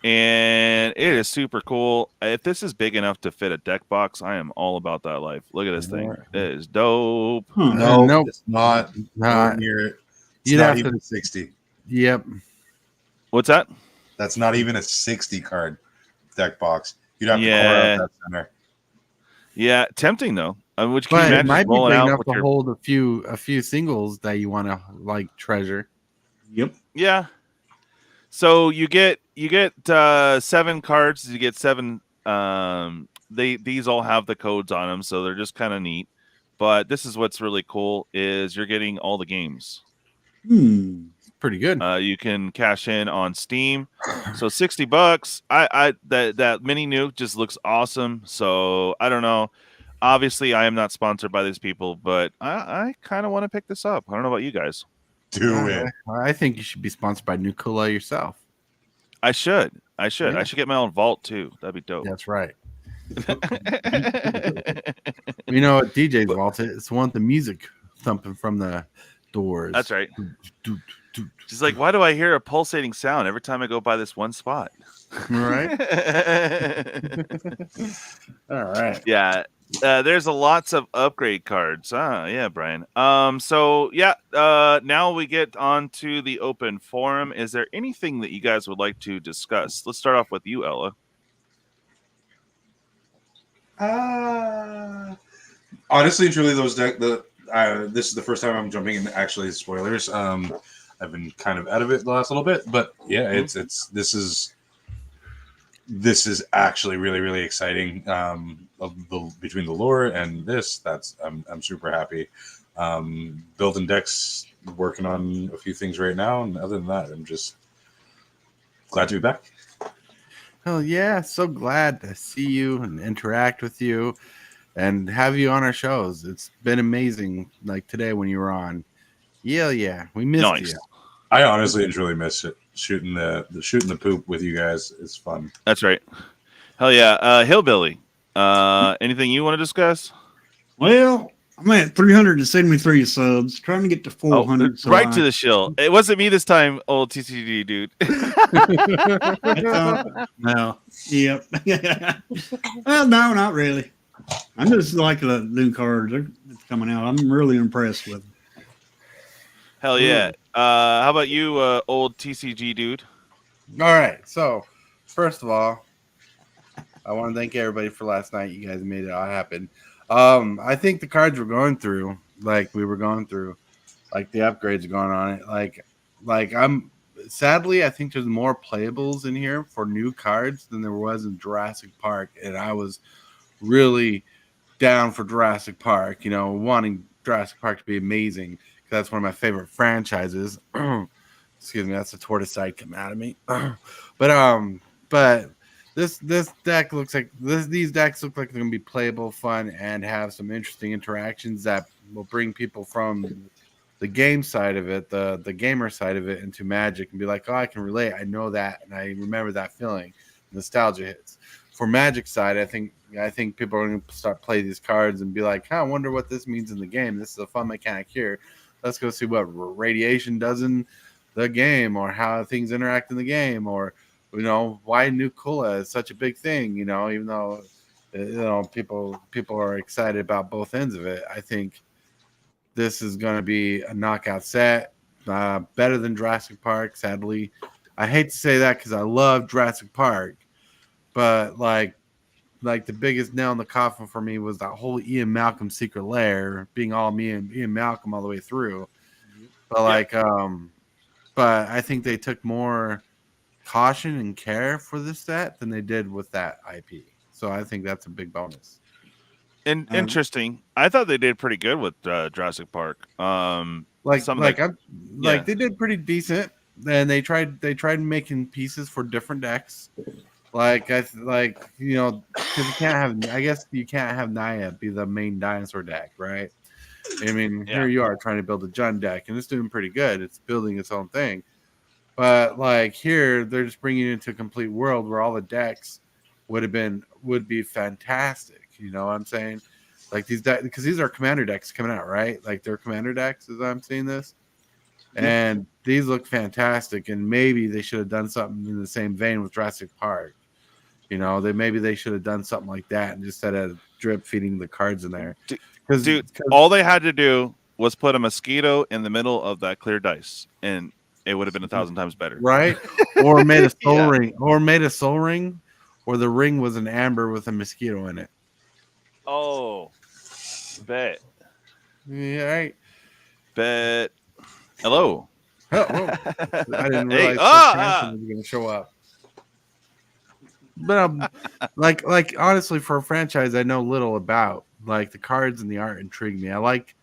[SPEAKER 1] And it is super cool. If this is big enough to fit a deck box, I am all about that life. Look at this thing. It is dope.
[SPEAKER 3] No, it's not. Not near it. It's
[SPEAKER 2] You'd
[SPEAKER 3] not
[SPEAKER 2] have
[SPEAKER 3] even
[SPEAKER 2] to-
[SPEAKER 3] a 60.
[SPEAKER 2] Yep.
[SPEAKER 1] What's that?
[SPEAKER 3] That's not even a 60 card deck box. You'd have to
[SPEAKER 1] Yeah.
[SPEAKER 3] core out that center.
[SPEAKER 1] Yeah, tempting though. Which can
[SPEAKER 2] But
[SPEAKER 1] you
[SPEAKER 2] it
[SPEAKER 1] imagine
[SPEAKER 2] might be
[SPEAKER 1] rolling
[SPEAKER 2] big
[SPEAKER 1] out
[SPEAKER 2] enough
[SPEAKER 1] with
[SPEAKER 2] to
[SPEAKER 1] your...
[SPEAKER 2] hold a few singles that you want to like treasure.
[SPEAKER 7] Yep.
[SPEAKER 1] Yeah. So you get 7 cards. You get 7. These all have the codes on them, so they're just kind of neat. But this is what's really cool is you're getting all the games.
[SPEAKER 2] Pretty good.
[SPEAKER 1] You can cash in on Steam. So $60. That mini nuke just looks awesome. So I don't know. Obviously, I am not sponsored by these people, but I kind of want to pick this up. I don't know about you guys.
[SPEAKER 3] Do it.
[SPEAKER 2] I think you should be sponsored by Nuclear yourself.
[SPEAKER 1] I should. I should
[SPEAKER 2] Yeah.
[SPEAKER 1] get my own vault too. That'd be dope.
[SPEAKER 2] That's right. You know what DJ's vault is? It's one with the music thumping from the doors.
[SPEAKER 1] That's right. She's like, why do I hear a pulsating sound every time I go by this one spot?
[SPEAKER 2] Right. All right.
[SPEAKER 1] Yeah. There's lots of upgrade cards. Yeah, Brian. So yeah, now we get on to the open forum. Is there anything that you guys would like to discuss? Let's start off with you, Ella.
[SPEAKER 3] Honestly, truly, those deck. This is the first time I'm jumping in. Actually, spoilers. I've been kind of out of it the last little bit, but yeah, this is actually really, really exciting. Between the lore and this, I'm super happy. Building decks, working on a few things right now, and other than that, I'm just glad to be back.
[SPEAKER 2] Oh yeah, so glad to see you and interact with you and have you on our shows. It's been amazing. Like today when you were on. Yeah, we missed you.
[SPEAKER 3] I honestly and truly miss it. Shooting the poop with you guys is fun.
[SPEAKER 1] That's right. Hell yeah. Hillbilly. Anything you want to discuss?
[SPEAKER 7] Well, I'm at 373 subs, trying to get to 400. so
[SPEAKER 1] right to the shill. It wasn't me this time, old TCG dude.
[SPEAKER 7] No. Yep. Well, no, not really. I'm just like the new cards that's coming out. I'm really impressed with them.
[SPEAKER 1] Hell yeah. How about you, old TCG dude?
[SPEAKER 2] All right. So, first of all, I want to thank everybody for last night. You guys made it all happen. I think the cards we're going through, like the upgrades are going on it. Sadly, I think there's more playables in here for new cards than there was in Jurassic Park, and I was really down for Jurassic Park. You know, wanting Jurassic Park to be amazing. That's one of my favorite franchises. Excuse me, that's the Tortoise side coming out of me. But this deck looks like these decks look like they're gonna be playable, fun, and have some interesting interactions that will bring people from the game side of it, the gamer side of it, into Magic and be like, oh, I can relate. I know that, and I remember that feeling. Nostalgia hits. For Magic side, I think people are going to start playing these cards and be like, I wonder what this means in the game. This is a fun mechanic here. Let's go see what radiation does in the game, or how things interact in the game, or why Nuka is such a big thing. Even though people are excited about both ends of it. I think this is going to be a knockout set, better than Jurassic Park. Sadly, I hate to say that because I love Jurassic Park, but like the biggest nail in the coffin for me was that whole Ian Malcolm Secret Lair being all me and Ian Malcolm all the way through. But but I think they took more caution and care for this set than they did with that IP. So I think that's a big bonus.
[SPEAKER 1] And interesting. I thought they did pretty good with Jurassic Park.
[SPEAKER 2] They did pretty decent. And they tried making pieces for different decks. Because you can't have Naya be the main dinosaur deck, right? I mean, here you are trying to build a Jund deck, and it's doing pretty good. It's building its own thing. But here, they're just bringing it into a complete world where all the decks would be fantastic. You know what I'm saying? Like these decks, because these are commander decks coming out, right? Like they're commander decks, as I'm seeing this. And these look fantastic, and maybe they should have done something in the same vein with Jurassic Park. Maybe they should have done something like that and just instead of drip feeding the cards in there. Because
[SPEAKER 1] all they had to do was put a mosquito in the middle of that clear dice, and it would have been 1,000 times better,
[SPEAKER 2] right? Or made a soul ring, or the ring was an amber with a mosquito in it.
[SPEAKER 1] Oh, bet.
[SPEAKER 2] Yeah, right.
[SPEAKER 1] Bet. Hello.
[SPEAKER 2] I didn't realize was going to show up. But honestly, for a franchise I know little about, like the cards and the art intrigue me. I like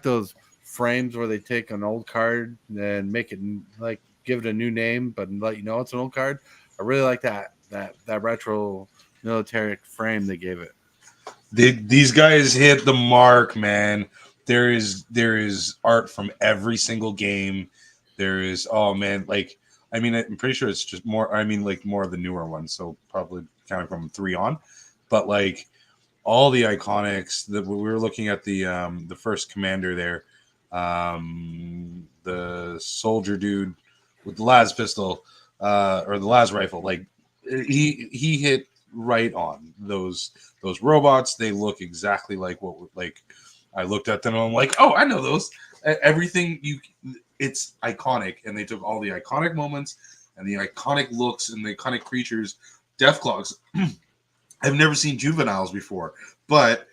[SPEAKER 2] those frames where they take an old card and make it give it a new name, but let you know it's an old card. I really like that retro military frame they gave it.
[SPEAKER 3] These guys hit the mark, man. There is art from every single game. There is I'm pretty sure it's just more. More of the newer ones, so probably kind of from 3 on. But all the iconics that we were looking at the first commander there, the soldier dude with the las pistol or the las rifle. He hit right on those robots. They look exactly like I looked at them and I'm like, oh, I know those. Everything it's iconic, and they took all the iconic moments and the iconic looks and the iconic creatures. Deathclaws. I've never seen juveniles before, but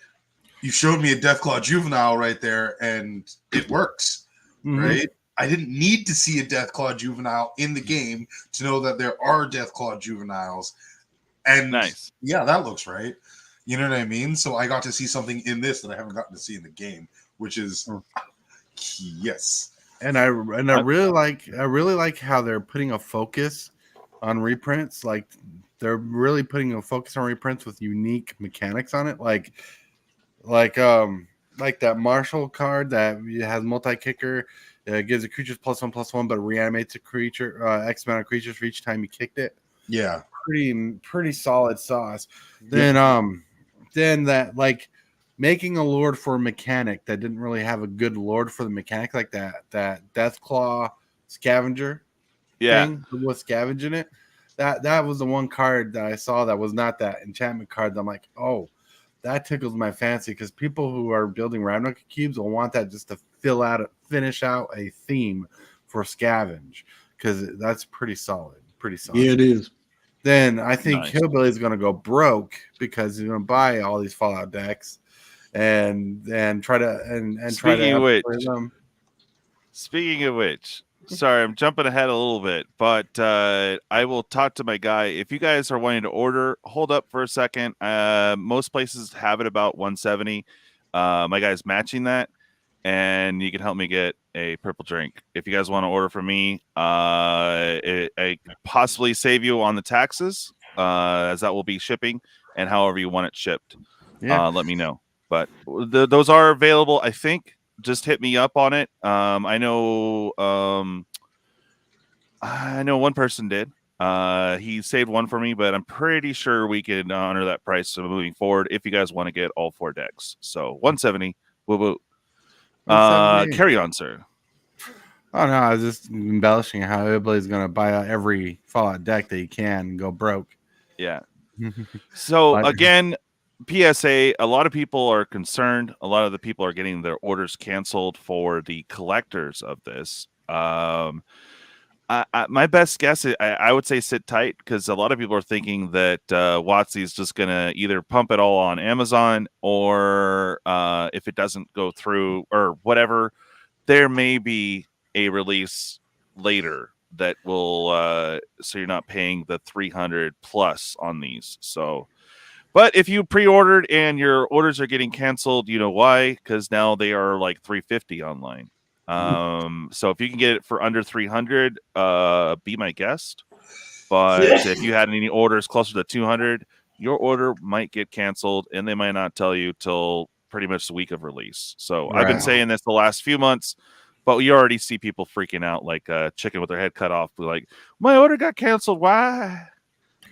[SPEAKER 3] you showed me a Deathclaw juvenile right there, and it works, right? I didn't need to see a Deathclaw juvenile in the game to know that there are Deathclaw juveniles. And
[SPEAKER 1] nice.
[SPEAKER 3] Yeah, that looks right. You know what I mean? So I got to see something in this that I haven't gotten to see in the game, which is yes.
[SPEAKER 2] And I really like how they're putting a focus on reprints. Like they're really putting a focus on reprints with unique mechanics on it. Like that Marshall card that has multi-kicker. It gives the creatures +1/+1, but reanimates a creature X amount of creatures for each time you kicked it.
[SPEAKER 3] Yeah,
[SPEAKER 2] pretty solid sauce. Then that making a lord for a mechanic that didn't really have a good lord for the mechanic, like that Deathclaw Scavenger thing with Scavenge in it. That was the one card that I saw that was not that enchantment card. I'm like, oh, that tickles my fancy, because people who are building Ravnica cubes will want that just to finish out a theme for Scavenge, because that's pretty solid.
[SPEAKER 7] Yeah, it is.
[SPEAKER 2] Then I think Hillbilly is going to go broke because he's going to buy all these Fallout decks and try to
[SPEAKER 1] Speaking of which, sorry, I'm jumping ahead a little bit, but I will talk to my guy. If you guys are wanting to order, hold up for a second. Most places have it about 170. My guy's matching that, and you can help me get a purple drink. If you guys want to order from me, I possibly save you on the taxes, as that will be shipping, and however you want it shipped. Let me know. But those are available, I think. Just hit me up on it. I know one person did. He saved one for me, but I'm pretty sure we can honor that price moving forward if you guys want to get all 4 decks. So 170. Woo woo. Carry on, sir.
[SPEAKER 2] Oh no, I was just embellishing how everybody's gonna buy out every Fallout deck that you can and go broke.
[SPEAKER 1] Yeah. So
[SPEAKER 2] But-
[SPEAKER 1] again, PSA, a lot of people are concerned. A lot of the people are getting their orders canceled for the collectors of this. My best guess is I would say sit tight, because a lot of people are thinking that WotC is just going to either pump it all on Amazon, or if it doesn't go through or whatever, there may be a release later that will so you're not paying the 300 plus on these. So, but if you pre-ordered and your orders are getting canceled, you know why? Because now they are like 350 online. So if you can get it for under 300, be my guest. But if you had any orders closer to 200, your order might get canceled, and they might not tell you till pretty much the week of release. So I've been saying this the last few months, but you already see people freaking out like a chicken with their head cut off. Like, my order got canceled. Why?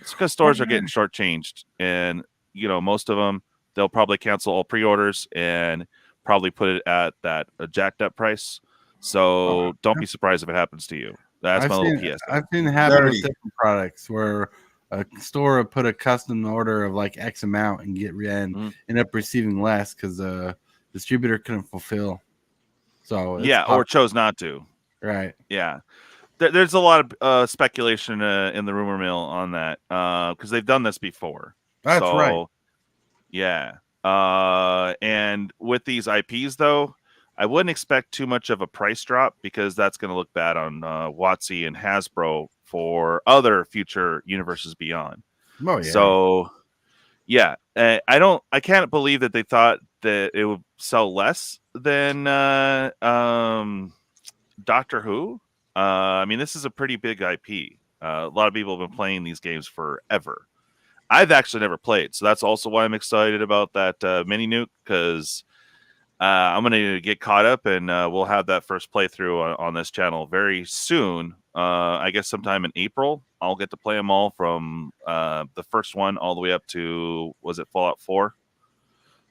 [SPEAKER 1] It's because stores are getting shortchanged, and you know, most of them, they'll probably cancel all pre-orders and probably put it at that jacked up price. So don't be surprised if it happens to you. That's my little PSA.
[SPEAKER 2] I've seen it happen with different products where a store will put a custom order of like X amount and end up receiving less because the distributor couldn't fulfill. So
[SPEAKER 1] or chose not to.
[SPEAKER 2] Right.
[SPEAKER 1] Yeah. There's a lot of speculation in the rumor mill on that because they've done this before.
[SPEAKER 2] That's right.
[SPEAKER 1] Yeah. And with these IPs, though, I wouldn't expect too much of a price drop, because that's going to look bad on WotC and Hasbro for other future universes beyond.
[SPEAKER 2] Oh, yeah.
[SPEAKER 1] So, yeah, I can't believe that they thought that it would sell less than Doctor Who. I mean, this is a pretty big IP. A lot of people have been playing these games forever. I've actually never played, so that's also why I'm excited about that mini nuke, because I'm going to get caught up, and we'll have that first playthrough on this channel very soon. I guess sometime in April, I'll get to play them all from the first one all the way up to, was it Fallout 4?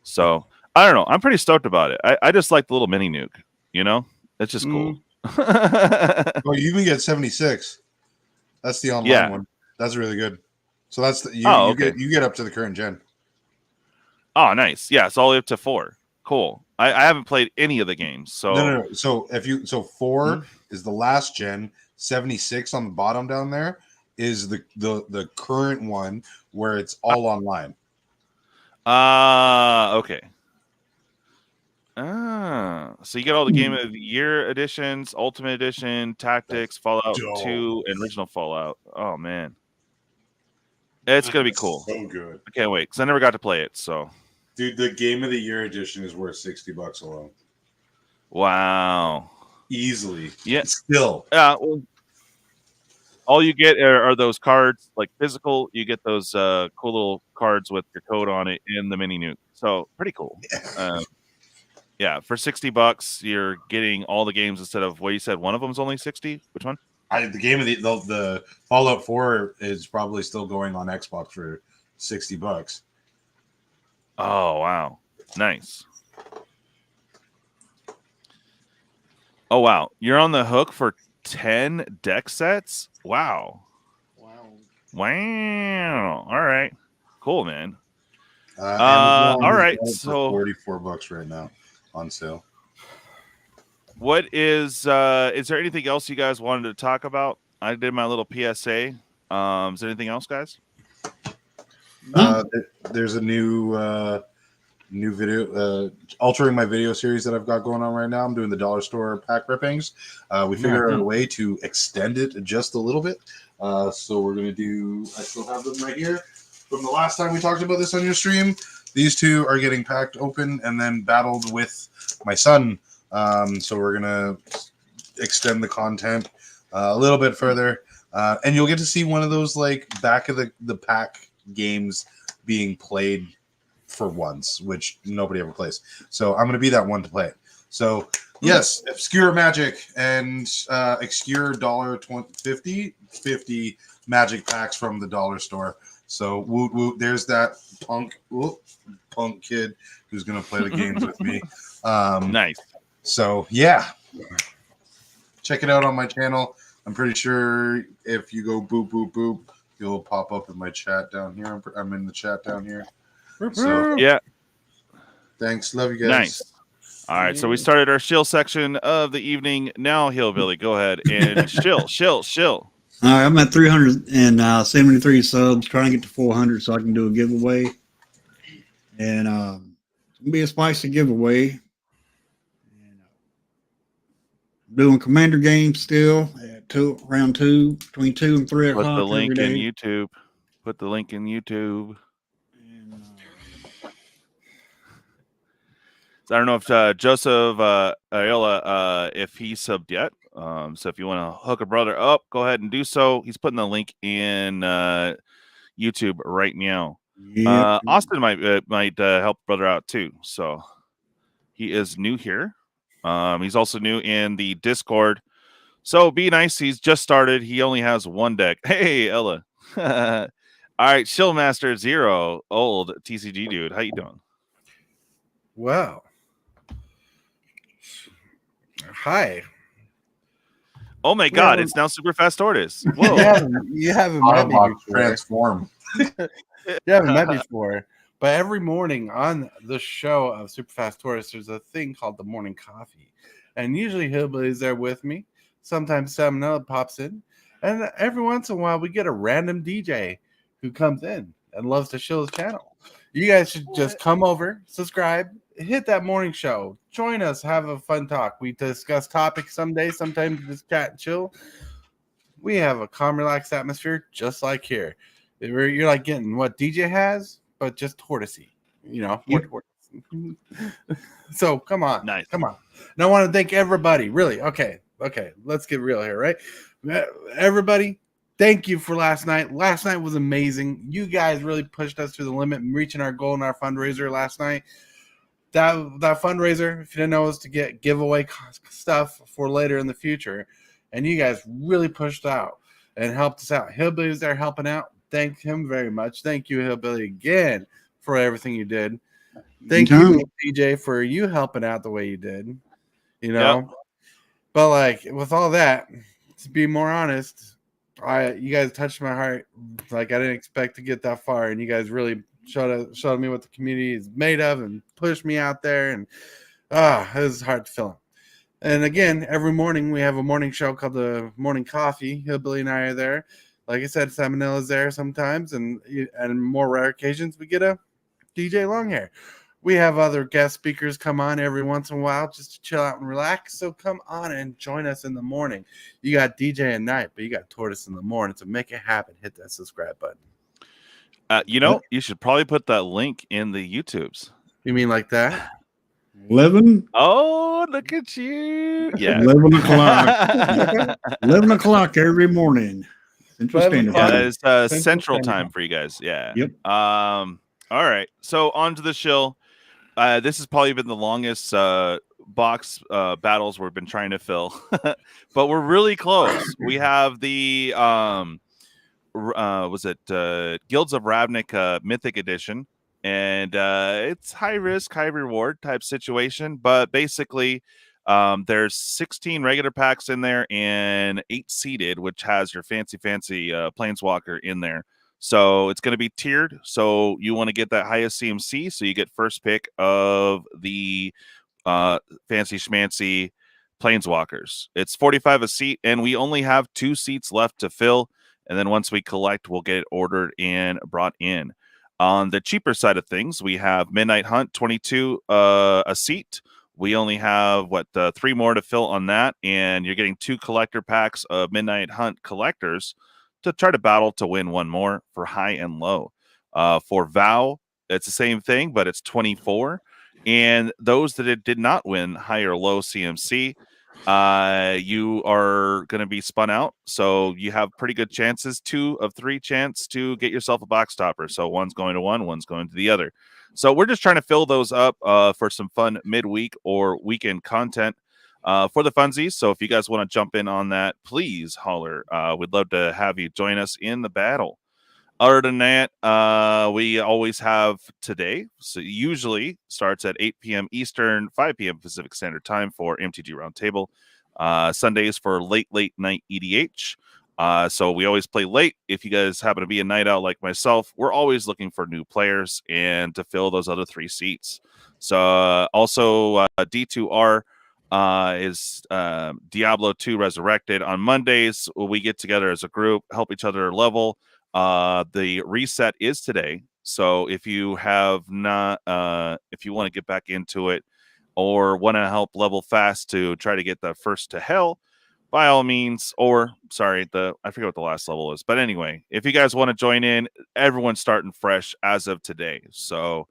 [SPEAKER 1] So, I don't know. I'm pretty stoked about it. I just like the little mini nuke, you know? It's just cool.
[SPEAKER 3] Oh, you even get 76. That's the online one. That's really good. So that's you get up to the current gen.
[SPEAKER 1] Oh, nice. Yeah, it's all the way up to 4. Cool. I haven't played any of the games. So
[SPEAKER 3] no. So 4 is the last gen. 76 on the bottom down there is the current one where it's all online.
[SPEAKER 1] Okay. So you get all the Game of the Year editions, Ultimate Edition, Tactics, Fallout 2, and Original Fallout. Oh man, it's gonna be cool.
[SPEAKER 3] So good.
[SPEAKER 1] I can't wait because I never got to play it. So,
[SPEAKER 3] dude, the Game of the Year edition is worth $60 alone.
[SPEAKER 1] Wow,
[SPEAKER 3] easily.
[SPEAKER 1] Yeah,
[SPEAKER 3] still.
[SPEAKER 1] Well, all you get are those cards, like physical. You get those cool little cards with your code on it in the mini nuke. So pretty cool. Yeah, for $60, you're getting all the games instead of what you said. One of them's only 60. Which one?
[SPEAKER 3] The game of the Fallout 4 is probably still going on Xbox for $60.
[SPEAKER 1] Oh wow, nice. Oh wow, you're on the hook for 10 deck sets. Wow. All right, cool, man. All right, so
[SPEAKER 3] $44 right now on sale.
[SPEAKER 1] What is there anything else you guys wanted to talk about? I did my little PSA. Is there anything else, guys?
[SPEAKER 3] There's a new video, altering my video series that I've got going on right now. I'm doing the dollar store pack rippings. We figured out a way to extend it just a little bit. So we're going to do, I still have them right here from the last time we talked about this on your stream. These two are getting packed open and then battled with my son. So we're going to extend the content a little bit further. And you'll get to see one of those like back of the pack games being played for once, which nobody ever plays. So I'm going to be that one to play it. So yes, obscure magic and obscure $50 magic packs from the dollar store. So woot woot, there's that punk kid who's going to play the games with me.
[SPEAKER 1] Nice.
[SPEAKER 3] So yeah. check it out on my channel. I'm pretty sure if you go boop boop boop, you'll pop up in my chat down here. I'm in the chat down here. So
[SPEAKER 1] Yeah.
[SPEAKER 3] thanks, love you guys.
[SPEAKER 1] Nice. All right, so we started our shill section of the evening. Now, Hillbilly, go ahead and shill.
[SPEAKER 7] All right, I'm at 373 subs, trying to get to 400 so I can do a giveaway. And it's going to be a spicy giveaway. And, doing Commander games still at round 2, between 2 and 3 o'clock.
[SPEAKER 1] Put the link
[SPEAKER 7] every
[SPEAKER 1] in
[SPEAKER 7] day.
[SPEAKER 1] YouTube. Put the link in YouTube.
[SPEAKER 7] And,
[SPEAKER 1] So I don't know if Joseph Ayala, if he subbed yet. So if you want to hook a brother up, go ahead and do so. He's putting the link in YouTube right now.
[SPEAKER 7] yeah.
[SPEAKER 1] Austin might help brother out too. So he is new here. He's also new in the Discord. So be nice. He's just started. He only has one deck. Hey, Ella. All right, Shillmaster Zero, old TCG dude. How you doing?
[SPEAKER 2] Wow. Hi.
[SPEAKER 1] Oh my God! It's now Super Fast Tortoise.
[SPEAKER 2] You
[SPEAKER 1] Whoa!
[SPEAKER 2] haven't met me
[SPEAKER 3] Autobot
[SPEAKER 2] before.
[SPEAKER 3] transform.
[SPEAKER 2] You haven't met me before. But every morning on the show of Superfast Tortoise, there's a thing called the morning coffee. And usually Hillbilly's there with me. Sometimes Salmonella pops in. And every once in a while, we get a random DJ who comes in and loves to show his channel. You guys should just come over, subscribe, hit that morning show. Join us, have a fun talk. We discuss topics someday, sometimes just chat and chill. We have a calm, relaxed atmosphere just like here. You're like getting what DJ has, but just tortoisey, more tortoise. So come on,
[SPEAKER 1] Nice.
[SPEAKER 2] come on. And I want to thank everybody. Really, okay. Let's get real here, right? Everybody, thank you for last night. Last night was amazing. You guys really pushed us to the limit and reaching our goal in our fundraiser last night. That fundraiser, if you didn't know, was to get giveaway stuff for later in the future, and you guys really pushed out and helped us out. Hillbilly was there helping out. Thank him very much. Thank you, Hillbilly, again for everything you did. Thank you, DJ, for you helping out the way you did.
[SPEAKER 1] Yep.
[SPEAKER 2] But like with all that, to be more honest, you guys touched my heart. Like I didn't expect to get that far, and you guys really showed me what the community is made of and pushed me out there. And it was hard to fill. And again, every morning we have a morning show called the Morning Coffee. Hillbilly and I are there. Like I said, Salmonella's there sometimes, and more rare occasions we get a DJ Longhair. We have other guest speakers come on every once in a while just to chill out and relax. So come on and join us in the morning. You got DJ at night, but you got Tortoise in the morning. So make it happen. Hit that subscribe button.
[SPEAKER 1] You should probably put that link in the YouTubes.
[SPEAKER 2] You mean like that?
[SPEAKER 7] 11?
[SPEAKER 1] Oh, look at you. Yeah.
[SPEAKER 7] 11 o'clock. 11 o'clock every morning. Central Standard
[SPEAKER 1] Yeah,
[SPEAKER 7] Time.
[SPEAKER 1] that is Central Time for you guys. Yeah.
[SPEAKER 7] Yep.
[SPEAKER 1] All right. So on to the shill. This has probably been the longest box battles we've been trying to fill, but we're really close. We have the Guilds of Ravnik Mythic Edition, and it's high risk, high reward type situation. But basically, there's 16 regular packs in there and 8 seeded, which has your fancy Planeswalker in there. So it's going to be tiered. So you want to get that highest CMC, so you get first pick of the fancy schmancy Planeswalkers. It's 45 a seat, and we only have 2 seats left to fill. And then once we collect, we'll get it ordered and brought in. On the cheaper side of things, we have Midnight Hunt, 22 a seat. We only have 3 more to fill on that, and you're getting 2 collector packs of Midnight Hunt collectors to try to battle to win 1 more for high and low. For Vow, it's the same thing, but it's 24. And those that did not win high or low CMC, you are going to be spun out. So you have pretty good chances, 2 of 3 chance to get yourself a box topper. So one's going to one, one's going to the other. So we're just trying to fill those up for some fun midweek or weekend content for the funsies. So if you guys want to jump in on that, please holler. We'd love to have you join us in the battle. Other than that, we always have today. So usually starts at 8 p.m. Eastern, 5 p.m. Pacific Standard Time for MTG Roundtable. Sundays for late night EDH. So we always play late. If you guys happen to be a night owl like myself, we're always looking for new players and to fill those other 3 seats. So also D2R is Diablo 2 Resurrected. On Mondays, we get together as a group, help each other level. The reset is today. So if you have not, if you want to get back into it or want to help level fast to try to get the first to hell, by all means, or sorry, I forget what the last level is. But anyway, if you guys want to join in, everyone's starting fresh as of today. So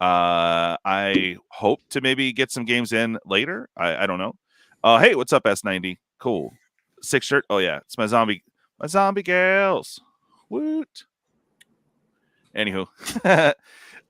[SPEAKER 1] I hope to maybe get some games in later. I don't know. Hey, what's up, S90? Cool. 6 shirt. Oh yeah, it's my zombie gals. Woot. Anywho.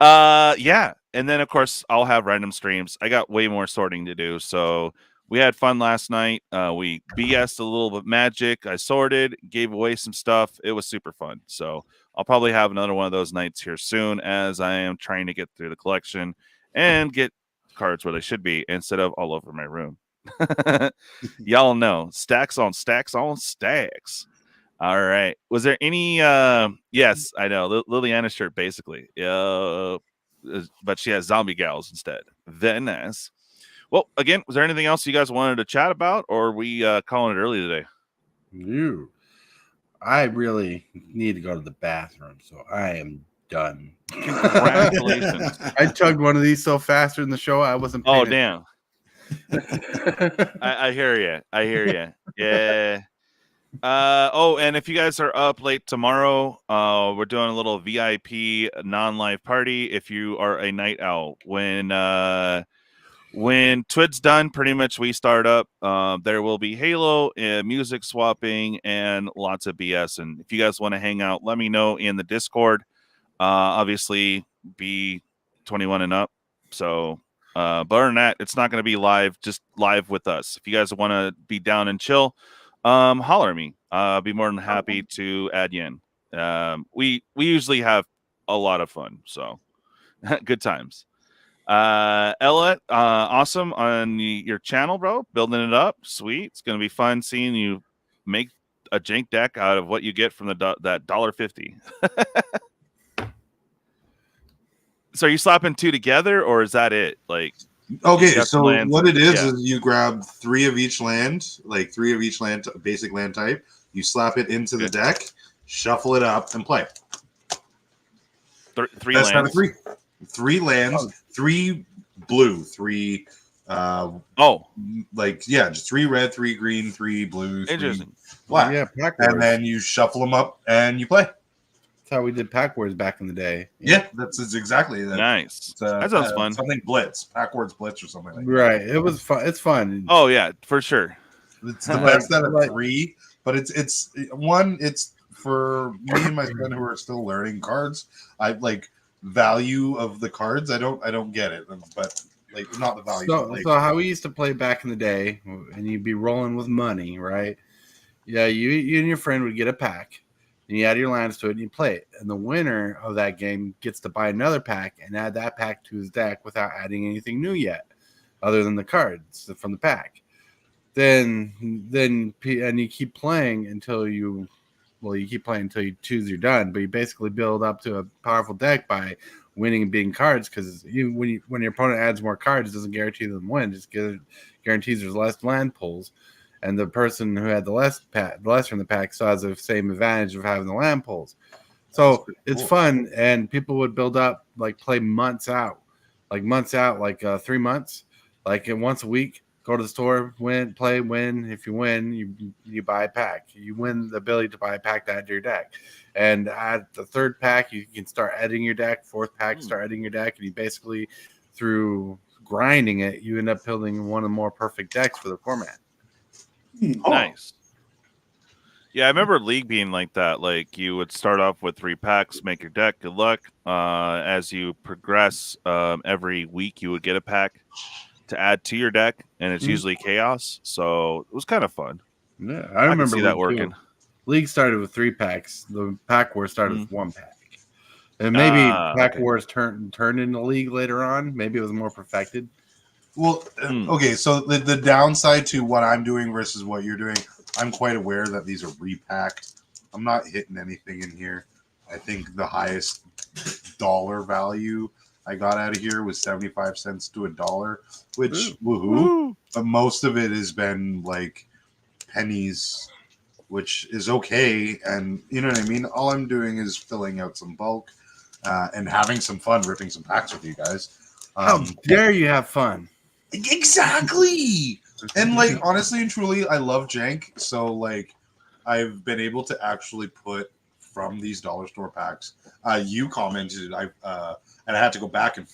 [SPEAKER 1] Yeah. And then of course I'll have random streams. I got way more sorting to do. So we had fun last night. We BS'd a little bit Magic. I sorted, gave away some stuff. It was super fun. So I'll probably have another one of those nights here soon as I am trying to get through the collection and get cards where they should be instead of all over my room. Y'all know. Stacks on stacks on stacks. All right. Was there any yes, I know. Liliana's shirt basically. But she has zombie gals instead. Very nice. Well, again, was there anything else you guys wanted to chat about, or are we calling it early today?
[SPEAKER 2] I really need to go to the bathroom, so I am done.
[SPEAKER 1] Congratulations.
[SPEAKER 2] I chugged one of these so faster in the show, I wasn't paying
[SPEAKER 1] damn. I hear you. I hear you. Yeah. And if you guys are up late tomorrow, we're doing a little VIP non-live party. If you are a night owl, when Twid's done, pretty much we start up. There will be Halo, music swapping, and lots of BS. And if you guys want to hang out, let me know in the Discord. Obviously, be 21 and up. So, but other than that, it's not going to be live, just live with us. If you guys want to be down and chill, holler at me. I'll be more than happy to add you in. We usually have a lot of fun, so good times. Ella, awesome on your channel, bro. Building it up, sweet. It's gonna be fun seeing you make a jank deck out of what you get from that $1.50. So are you slapping 2 together, or is that it? Like,
[SPEAKER 3] okay, so what it is you grab 3 of each land, like 3 of each land, basic land type. You slap it into the deck, shuffle it up, and play.
[SPEAKER 1] 3 lands.
[SPEAKER 3] 3 lands, 3 blue, 3 just 3 red, 3 green, 3 blue, 3 black.
[SPEAKER 2] Yeah,
[SPEAKER 3] and then you shuffle them up and you play.
[SPEAKER 2] That's how we did Pack Wars back in the day.
[SPEAKER 3] Yeah, that's exactly that.
[SPEAKER 1] Nice. That sounds fun.
[SPEAKER 3] Something Blitz, Pack Wars Blitz or something like that.
[SPEAKER 2] Right. It was fun. It's fun.
[SPEAKER 1] Oh yeah, for sure.
[SPEAKER 3] It's the best out of 3, but it's for me and my friend who are still learning cards. I like value of the cards. I don't get it, but like not the value.
[SPEAKER 2] So how we used to play back in the day, and you'd be rolling with money, right? Yeah, you and your friend would get a pack, and you add your lands to it, and you play it. And the winner of that game gets to buy another pack and add that pack to his deck without adding anything new yet, other than the cards from the pack. Then you keep playing until you choose you're done. But you basically build up to a powerful deck by winning and beating cards, because when your opponent adds more cards, it doesn't guarantee them win. Just guarantees there's less land pulls, and the person who had the less from the pack still has the same advantage of having the land pulls. So it's fun, and people would build up, like play months out, like 3 months, like once a week. Go to the store, win. If you win, you buy a pack. You win the ability to buy a pack to add to your deck. And at the 3rd pack, you can start editing your deck. 4th pack, start editing your deck. And you basically, through grinding it, you end up building one of the more perfect decks for the format.
[SPEAKER 1] Nice. Yeah, I remember League being like that. Like, you would start off with 3 packs, make your deck. Good luck. As you progress, every week you would get a pack to add to your deck, and it's usually chaos, so it was kind of fun.
[SPEAKER 2] Yeah, I remember
[SPEAKER 1] see that working.
[SPEAKER 2] Too. League started with 3 packs. The Pack Wars started with 1 pack, and maybe Pack Wars turned into League later on. Maybe it was more perfected,
[SPEAKER 3] Well, okay, so the downside to what I'm doing versus what you're doing, I'm quite aware that these are repacked. I'm not hitting anything in here. I think the highest dollar value I got out of here was 75 cents to $1, which woohoo. But most of it has been like pennies, which is okay. And you know what I mean? All I'm doing is filling out some bulk and having some fun ripping some packs with you guys.
[SPEAKER 2] How dare you have fun?
[SPEAKER 3] Exactly. And like honestly and truly, I love jank. So like I've been able to actually put from these dollar store packs. You commented, and I had to go back and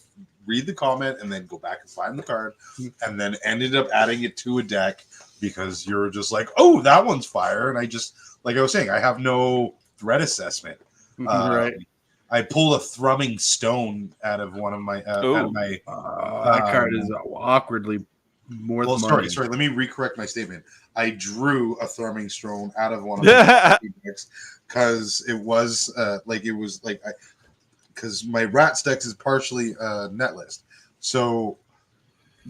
[SPEAKER 3] read the comment and then go back and find the card, and then ended up adding it to a deck because you're just like, oh, that one's fire. And I just, like I was saying, I have no threat assessment.
[SPEAKER 2] Right.
[SPEAKER 3] I pulled a Thrumming Stone out of one of my
[SPEAKER 2] that card is awkwardly more than
[SPEAKER 3] sorry. Let me recorrect my statement. I drew a Thrumming Stone out of one of my decks because it was because my Rats deck is partially net list. So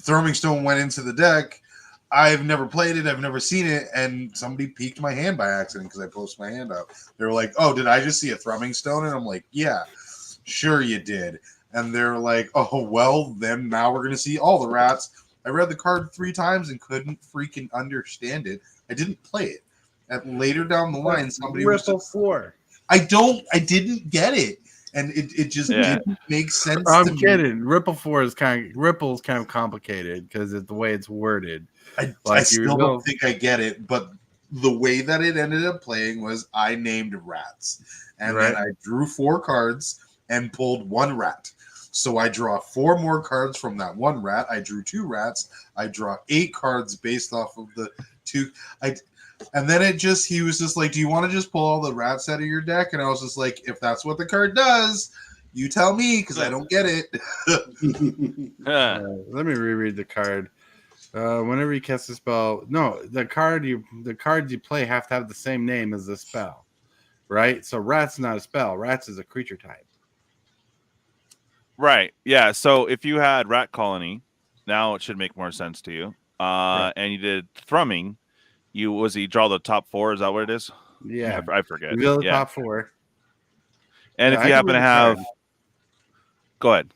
[SPEAKER 3] Thrumming Stone went into the deck. I've never played it. I've never seen it. And somebody peeked my hand by accident because I posted my hand up. They were like, oh, did I just see a Thrumming Stone? And I'm like, yeah, sure you did. And they're like, oh, well, then now we're going to see all the Rats. I read the card 3 times and couldn't freaking understand it. I didn't play it. And later down the line, somebody
[SPEAKER 2] Ripple 4.
[SPEAKER 3] I didn't get it. And it just didn't make sense.
[SPEAKER 2] I'm kidding. Ripple 4 is kind of complicated because it's the way it's worded.
[SPEAKER 3] I still don't think I get it, but the way that it ended up playing was I named Rats. And then I drew 4 cards and pulled 1 rat. So I draw 4 more cards from that 1 rat. I drew 2 rats. I draw 8 cards based off of the 2. And then he was just like, do you want to just pull all the rats out of your deck? And I was just like, if that's what the card does, you tell me because I don't get it.
[SPEAKER 2] Let me reread the card. Whenever you cast a spell, the cards you play have to have the same name as the spell, right? So rat's not a spell. Rats is a creature type.
[SPEAKER 1] Right. Yeah. So if you had Rat Colony, now it should make more sense to you. And you did Thrumming. You draw the top 4? Is that what it is?
[SPEAKER 2] Yeah,
[SPEAKER 1] I forget.
[SPEAKER 2] Reveal the top 4.
[SPEAKER 1] And if you happen to have, go ahead.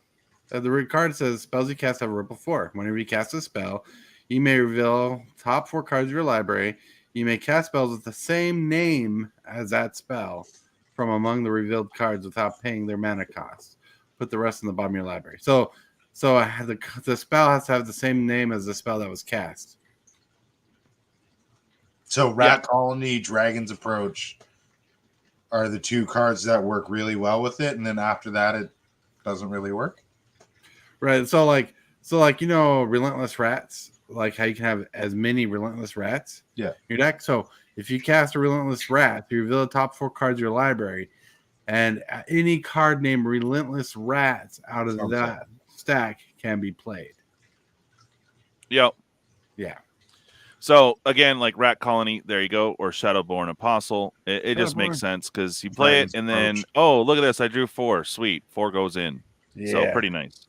[SPEAKER 2] The card says spells you cast have a Ripple 4. Whenever you cast a spell, you may reveal top 4 cards of your library. You may cast spells with the same name as that spell from among the revealed cards without paying their mana cost. Put the rest in the bottom of your library. So the spell has to have the same name as the spell that was cast.
[SPEAKER 3] So Rat Colony, Dragon's Approach are the 2 cards that work really well with it, and then after that it doesn't really work.
[SPEAKER 2] Right. So Relentless Rats, like how you can have as many Relentless Rats.
[SPEAKER 3] Yeah.
[SPEAKER 2] In your deck. So if you cast a Relentless Rat, you reveal the top 4 cards of your library, and any card named Relentless Rats out of that stack can be played.
[SPEAKER 1] Yep.
[SPEAKER 2] Yeah.
[SPEAKER 1] So again, like Rat Colony, there you go, or Shadowborn Apostle. It just makes sense because you play it and then, oh, look at this, I drew 4. Sweet, 4 goes in.
[SPEAKER 2] Yeah.
[SPEAKER 1] So pretty nice.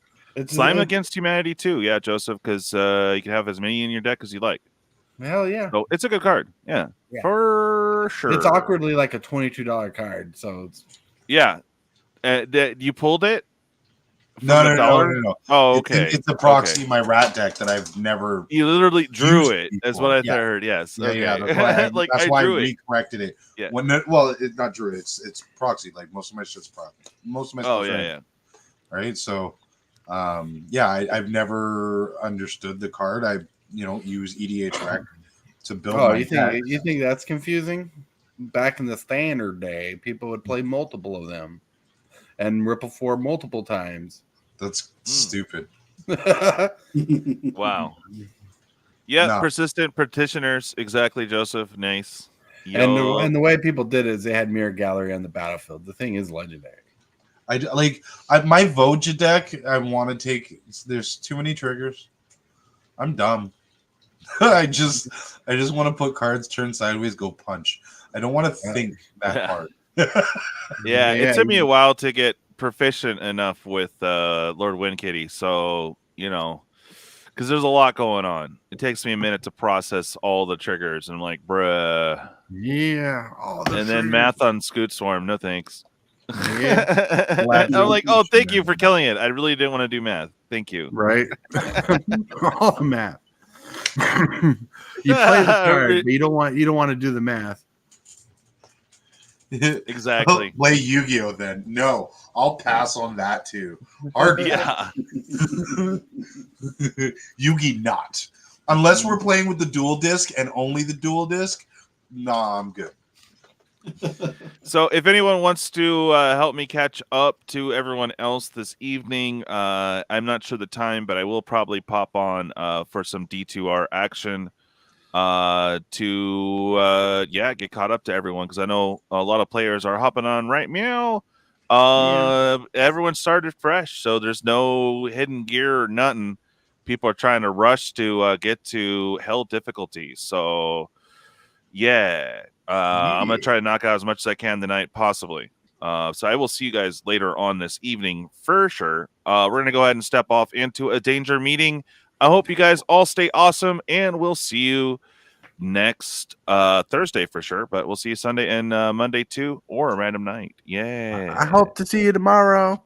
[SPEAKER 1] Slime Against Humanity too, yeah, Joseph, because you can have as many in your deck as you like.
[SPEAKER 2] Hell yeah.
[SPEAKER 1] So it's a good card. Yeah, for sure.
[SPEAKER 2] It's awkwardly like a $22 card. So it's
[SPEAKER 1] you pulled it.
[SPEAKER 3] No.
[SPEAKER 1] Oh, okay.
[SPEAKER 3] It's a proxy my rat deck that I've never.
[SPEAKER 1] You literally drew it. That's what I heard. Yes.
[SPEAKER 3] Yeah,
[SPEAKER 1] okay.
[SPEAKER 3] yeah. That's why I
[SPEAKER 1] drew it.
[SPEAKER 3] Recorrected it.
[SPEAKER 1] Yeah.
[SPEAKER 3] It's not drew it. It's proxy. Like most of my shit's proxy. Most of my.
[SPEAKER 1] Oh yeah.
[SPEAKER 3] Right. So, I've never understood the card. I use EDH Rec to build.
[SPEAKER 2] Oh, you think that's confusing? Back in the standard day, people would play multiple of them and Ripple 4 multiple times.
[SPEAKER 3] That's stupid.
[SPEAKER 1] Wow. Yeah, persistent petitioners. Exactly, Joseph. Nice.
[SPEAKER 2] And the way people did it is they had Mirror Gallery on the battlefield. The thing is legendary.
[SPEAKER 3] My Voja deck. I want to take. There's too many triggers. I'm dumb. I just want to put cards, turn sideways, go punch. I don't want to think that hard.
[SPEAKER 1] It took me a while to get proficient enough with Lord Windkitty. So because there's a lot going on. It takes me a minute to process all the triggers. And I'm like, bruh.
[SPEAKER 2] Yeah.
[SPEAKER 1] And then math on Scoot Swarm. No thanks.
[SPEAKER 2] Yeah.
[SPEAKER 1] I'm like, oh, thank you for killing it. I really didn't want to do math. Thank you.
[SPEAKER 2] Right. All the math. You play the card, but you don't want to do the math.
[SPEAKER 1] Exactly.
[SPEAKER 8] Play Yu-Gi-Oh then. No, I'll pass on that too. Hard.
[SPEAKER 1] Yeah.
[SPEAKER 8] Yugi not. Unless we're playing with the dual disc and only the dual disc, nah, I'm good.
[SPEAKER 1] So if anyone wants to help me catch up to everyone else this evening, I'm not sure the time, but I will probably pop on for some D2R action to get caught up to everyone, because I know a lot of players are hopping on right meow. Everyone started fresh, so there's no hidden gear or nothing. People are trying to rush to get to hell difficulty. So yeah. I'm going to try to knock out as much as I can tonight, possibly. So I will see you guys later on this evening for sure. We're going to go ahead and step off into a danger meeting. I hope you guys all stay awesome, and we'll see you next Thursday for sure. But we'll see you Sunday and Monday too, or a random night. Yeah.
[SPEAKER 2] I hope to see you tomorrow.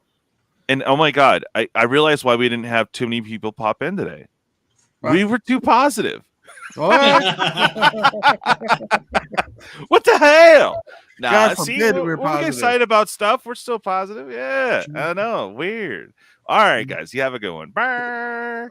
[SPEAKER 1] And oh my God, I realized why we didn't have too many people pop in today.
[SPEAKER 2] What?
[SPEAKER 1] We were too positive.
[SPEAKER 2] What?
[SPEAKER 1] What the hell? Nah,
[SPEAKER 2] God
[SPEAKER 1] see,
[SPEAKER 2] forbid
[SPEAKER 1] we're
[SPEAKER 2] positive.
[SPEAKER 1] excited about stuff. We're still positive. Yeah, I know. Weird. All right, guys. You have a good one. Bye.